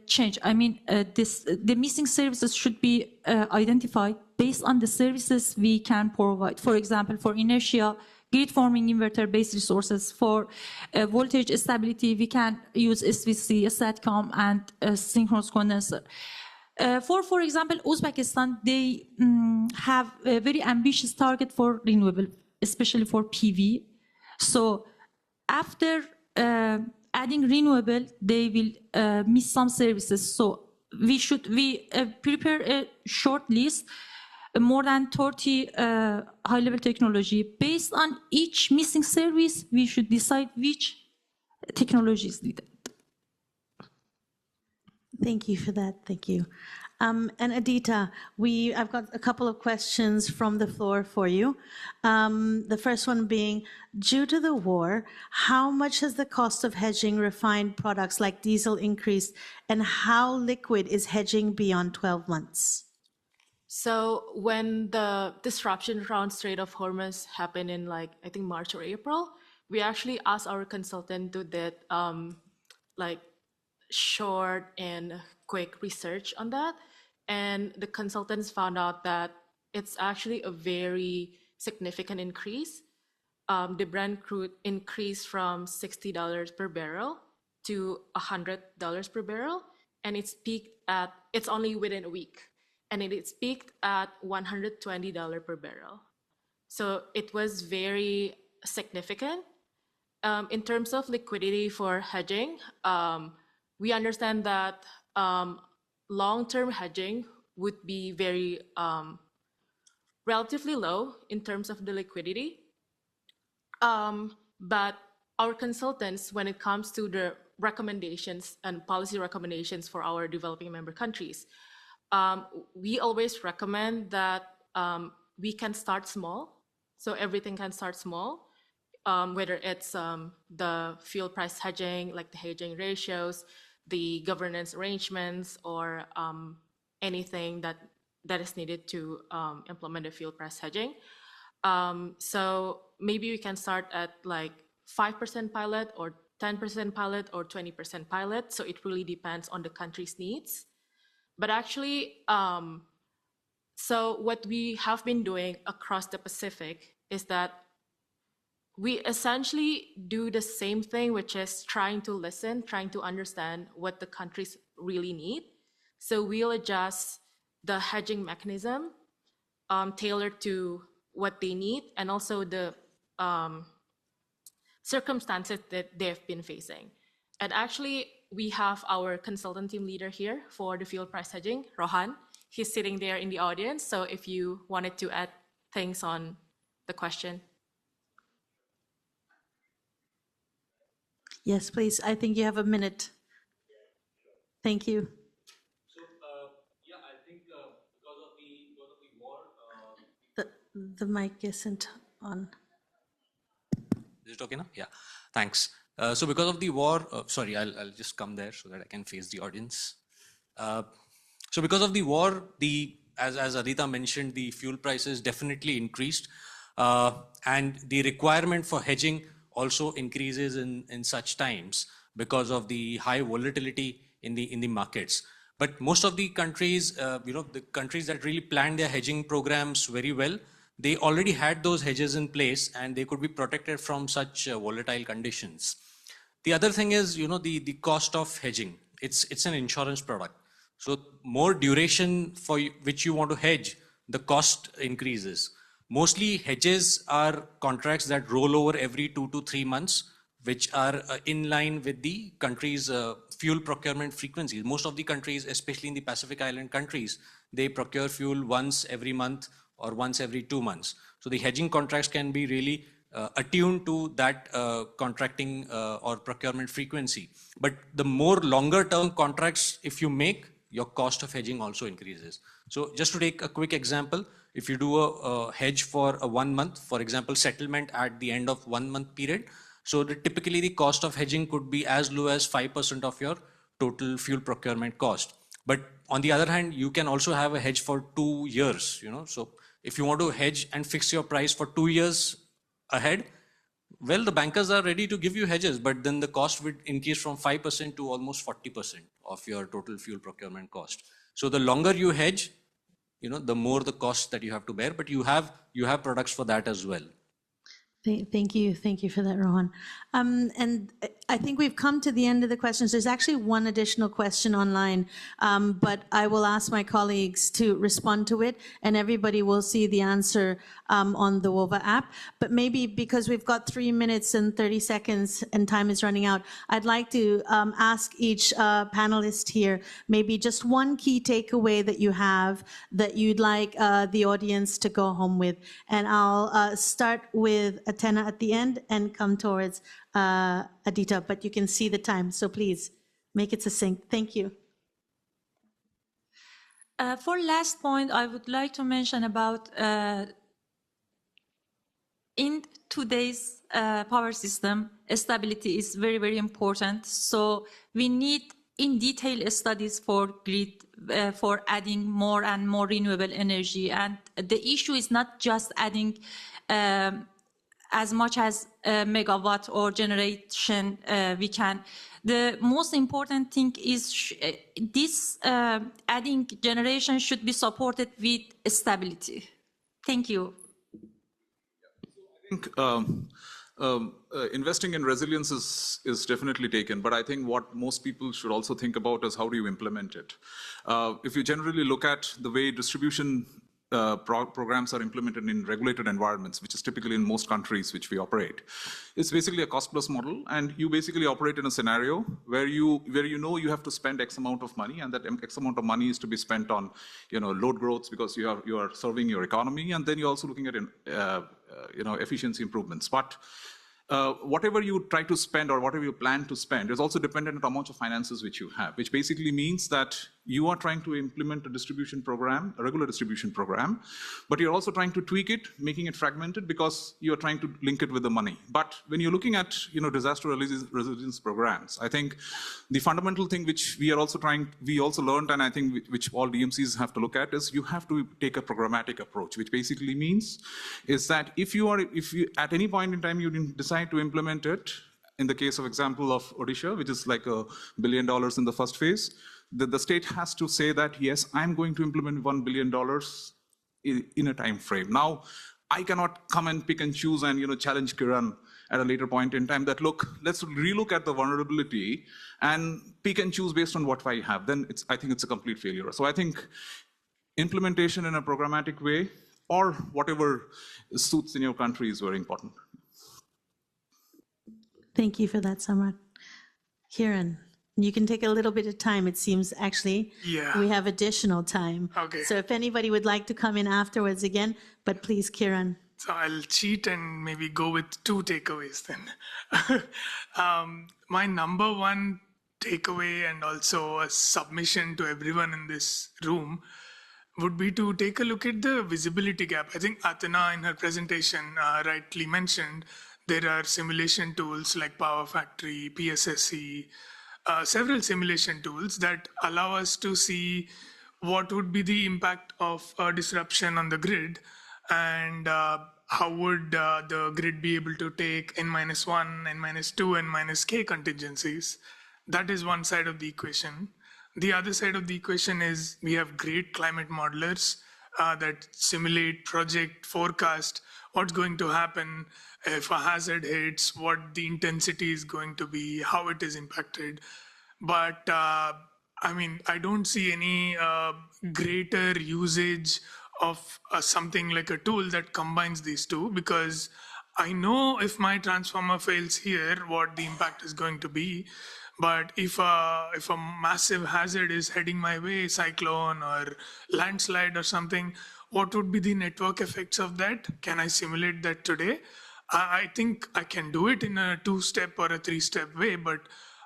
changed. I mean, the missing services should be identified based on the services we can provide. For example, for inertia, grid forming inverter-based resources. For voltage stability, we can use SVC, SATCOM, and synchronous condenser. For example, Uzbekistan, they have a very ambitious target for renewable, especially for PV. So after adding renewable, they will miss some services. So we prepare a short list, more than 30 high-level technology. Based on each missing service, we should decide which technology is needed. Thank you for that. Thank you. And Adita, I've got a couple of questions from the floor for you. The first one being, due to the war, how much has the cost of hedging refined products like diesel increased, and how liquid is hedging beyond 12 months? So when the disruption around Strait of Hormuz happened in like I think March or April, we actually asked our consultant to did like short and quick research on that, and the consultants found out that it's actually a very significant increase. The Brent crude increased from $60 per barrel to $100 per barrel, and it's only within a week, and it's peaked at $120 per barrel. So it was very significant. In terms of liquidity for hedging, we understand that long-term hedging would be very relatively low in terms of the liquidity. But our consultants, when it comes to the recommendations and policy recommendations for our developing member countries, we always recommend that we can start small. So everything can start small, whether it's the fuel price hedging, like the hedging ratios, the governance arrangements, or anything that is needed to implement the fuel price hedging. So maybe we can start at like 5% pilot or 10% pilot or 20% pilot. So it really depends on the country's needs. But actually, so what we have been doing across the Pacific is that we essentially do the same thing, which is trying to listen, trying to understand what the countries really need. So we'll adjust the hedging mechanism tailored to what they need and also the circumstances that they've been facing. And actually, we have our consultant team leader here for the fuel price hedging, Rohan. He's sitting there in the audience. So if you wanted to add things on the question. Yes, please. I think you have a minute. Thank you. So, yeah, I think because of the war. The mic isn't on. Is it okay now? Yeah, thanks. So because of the war, sorry, I'll just come there so that I can face the audience. So because of the war, as Adita mentioned, the fuel prices definitely increased, and the requirement for hedging also increases in such times because of the high volatility in the markets. But most of the countries, the countries that really planned their hedging programs very well, they already had those hedges in place and they could be protected from such volatile conditions. The other thing is, the cost of hedging. It's an insurance product. So more duration for which you want to hedge, the cost increases. Mostly hedges are contracts that roll over every 2 to 3 months, which are in line with the country's fuel procurement frequencies. Most of the countries, especially in the Pacific Island countries, they procure fuel once every month or once every 2 months. So the hedging contracts can be really attuned to that contracting or procurement frequency. But the more longer term contracts, if you make, your cost of hedging also increases. So just to take a quick example, if you do a hedge for a 1 month, for example, settlement at the end of 1 month period, so typically the cost of hedging could be as low as 5% of your total fuel procurement cost. But on the other hand, you can also have a hedge for 2 years, So if you want to hedge and fix your price for 2 years ahead, well, the bankers are ready to give you hedges, but then the cost would increase from 5% to almost 40% of your total fuel procurement cost. So the longer you hedge, the more the cost that you have to bear, but you have products for that as well. Thank you for that, Rohan. And I think we've come to the end of the questions. There's actually one additional question online, but I will ask my colleagues to respond to it, and everybody will see the answer on the WOVA app. But maybe because we've got 3 minutes and 30 seconds and time is running out, I'd like to ask each panelist here maybe just one key takeaway that you have that you'd like the audience to go home with. And I'll start with Atena at the end and come towards Adita, but you can see the time, so please make it succinct. Thank you. For last point, I would like to mention about in today's power system, stability is very, very important. So we need in detail studies for grid, for adding more and more renewable energy. And the issue is not just adding as much as megawatt or generation we can. The most important thing is this adding generation should be supported with stability. Thank you. I think investing in resilience is definitely taken, but I think what most people should also think about is how do you implement it. If you generally look at the way distribution programs are implemented in regulated environments, which is typically in most countries which we operate, it's basically a cost-plus model, and you basically operate in a scenario where you know you have to spend X amount of money, and that X amount of money is to be spent on load growths because you are serving your economy, and then you're also looking at efficiency improvements. But whatever you try to spend or whatever you plan to spend is also dependent on the amount of finances which you have, which basically means that you are trying to implement a distribution program, a regular distribution program, but you're also trying to tweak it, making it fragmented because you're trying to link it with the money. But when you're looking at disaster resilience programs, I think the fundamental thing which we also learned, and I think which all DMCs have to look at, is you have to take a programmatic approach, which basically means is that if you at any point in time you decide to implement it, in the case of example of Odisha, which is like $1 billion in the first phase, the state has to say that, yes, I'm going to implement $1 billion in a time frame. Now, I cannot come and pick and choose and challenge Kiran at a later point in time that, look, let's relook at the vulnerability and pick and choose based on what I have. Then I think it's a complete failure. So I think implementation in a programmatic way or whatever suits in your country is very important. Thank you for that, Samrat. Kiran, you can take a little bit of time. It seems actually we have additional time. Okay. So if anybody would like to come in afterwards again, but please, Kiran. So I'll cheat and maybe go with 2 takeaways then. My number one takeaway and also a submission to everyone in this room would be to take a look at the visibility gap. I think Athena in her presentation rightly mentioned there are simulation tools like Power Factory, PSSE, several simulation tools that allow us to see what would be the impact of a disruption on the grid and how would the grid be able to take N-1, N-2, and minus K contingencies. That is one side of the equation. The other side of the equation is we have great climate modelers that simulate, project, forecast what's going to happen if a hazard hits, what the intensity is going to be, how it is impacted. But I mean, I don't see any greater usage of something like a tool that combines these two, because I know if my transformer fails here, what the impact is going to be. But if a massive hazard is heading my way, cyclone or landslide or something, what would be the network effects of that? Can I simulate that today? I think I can do it in a 2-step or a 3-step way, but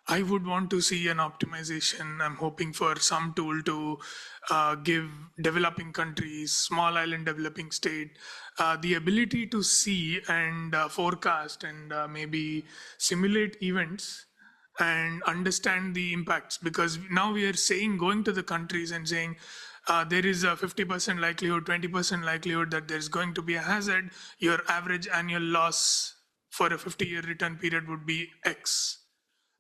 I would want to see an optimization. I'm hoping for some tool to give developing countries, small island developing state, the ability to see and forecast and maybe simulate events and understand the impacts. Because now we are saying, going to the countries and saying, there is a 50% likelihood, 20% likelihood that there's going to be a hazard. Your average annual loss for a 50-year return period would be X.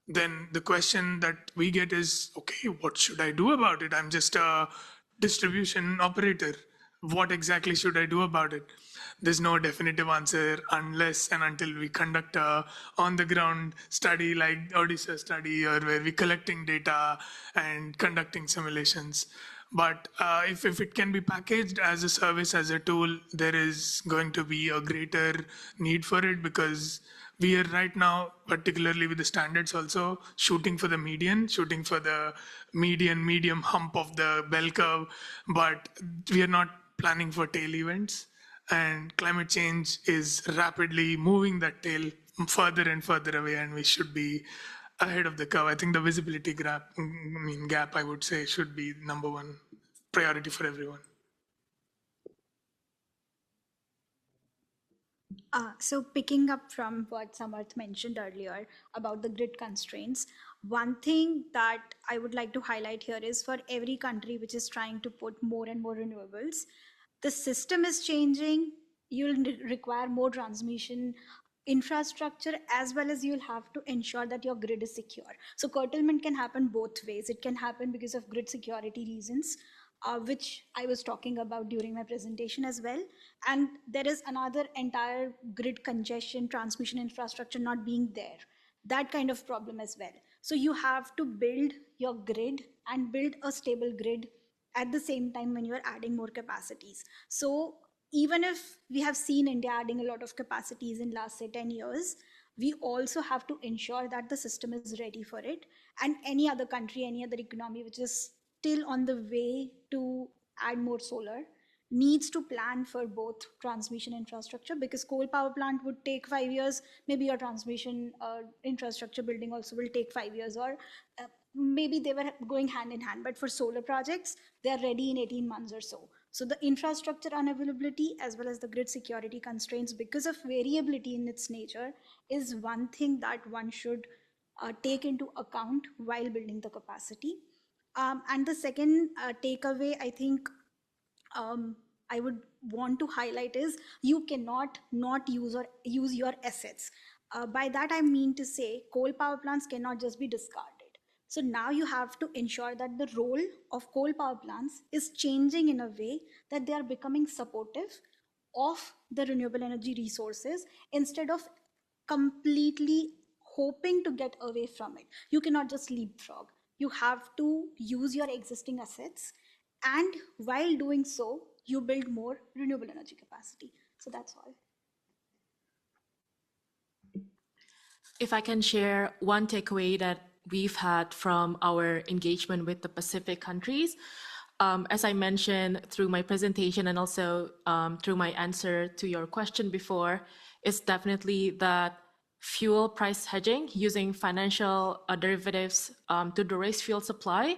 Then the question that we get is, okay, what should I do about it? I'm just a distribution operator. What exactly should I do about it? There's no definitive answer unless and until we conduct a on-the-ground study like Odisha study, or where we're collecting data and conducting simulations. But if it can be packaged as a service, as a tool, there is going to be a greater need for it, because we are right now, particularly with the standards also, shooting for the median, shooting for the medium hump of the bell curve, but we are not planning for tail events. And climate change is rapidly moving that tail further and further away, and we should be ahead of the curve. I think the visibility gap, I would say, should be number one. priority for everyone. So picking up from what Samarth mentioned earlier about the grid constraints, one thing that I would like to highlight here is for every country which is trying to put more and more renewables, the system is changing. You'll require more transmission infrastructure, as well as you'll have to ensure that your grid is secure. So curtailment can happen both ways. It can happen because of grid security reasons, which I was talking about during my presentation as well. And there is another entire grid congestion, transmission infrastructure not being there. That kind of problem as well. So you have to build your grid and build a stable grid at the same time when you're adding more capacities. So even if we have seen India adding a lot of capacities in last, say, 10 years, we also have to ensure that the system is ready for it. And any other country, any other economy which is still on the way to add more solar needs to plan for both transmission infrastructure, because coal power plant would take 5 years, maybe your transmission infrastructure building also will take 5 years, or maybe they were going hand in hand, but for solar projects, they are ready in 18 months or so. So the infrastructure unavailability as well as the grid security constraints, because of variability in its nature, is one thing that one should take into account while building the capacity. And the second takeaway, I think, I would want to highlight is you cannot not use your assets. By that I mean to say coal power plants cannot just be discarded. So now you have to ensure that the role of coal power plants is changing in a way that they are becoming supportive of the renewable energy resources instead of completely hoping to get away from it. You cannot just leapfrog. You have to use your existing assets, and while doing so, you build more renewable energy capacity. So that's all. If I can share one takeaway that we've had from our engagement with the Pacific countries, as I mentioned through my presentation and also through my answer to your question before, is definitely that fuel price hedging using financial derivatives to de-risk fuel supply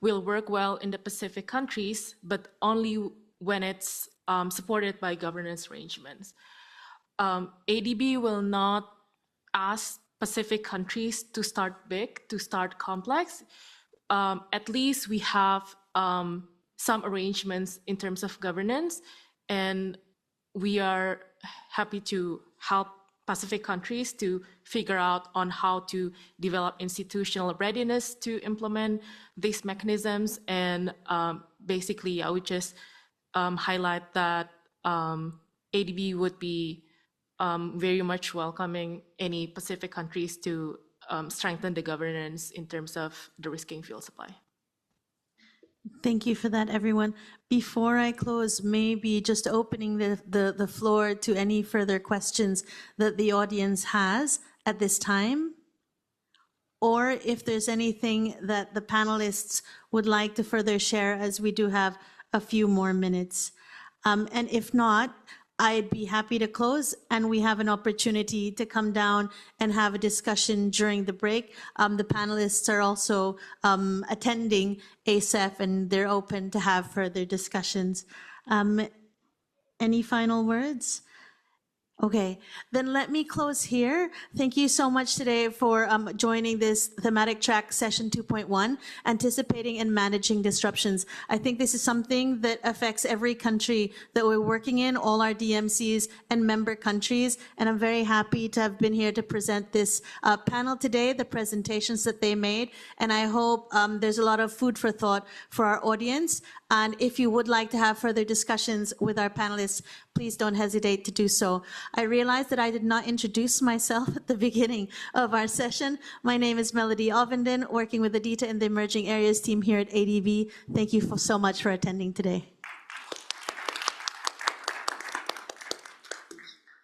will work well in the Pacific countries, but only when it's supported by governance arrangements. ADB will not ask Pacific countries to start big, to start complex. At least we have some arrangements in terms of governance, and we are happy to help Pacific countries to figure out on how to develop institutional readiness to implement these mechanisms. And basically, I would just highlight that ADB would be very much welcoming any Pacific countries to strengthen the governance in terms of de-risking fuel supply. Thank you for that, everyone. Before I close, maybe just opening the floor to any further questions that the audience has at this time, or if there's anything that the panelists would like to further share, as we do have a few more minutes. And if not, I'd be happy to close, and we have an opportunity to come down and have a discussion during the break. The panelists are also attending ASEF, and they're open to have further discussions. Any final words? Okay, then let me close here. Thank you so much today for joining this thematic track session 2.1, anticipating and managing disruptions. I think this is something that affects every country that we're working in, all our DMCs and member countries. And I'm very happy to have been here to present this panel today, the presentations that they made. And I hope there's a lot of food for thought for our audience. And if you would like to have further discussions with our panelists, please don't hesitate to do so. I realized that I did not introduce myself at the beginning of our session. My name is Melody Ovenden, working with the DETA and the Emerging Areas team here at ADB. Thank you so much for attending today.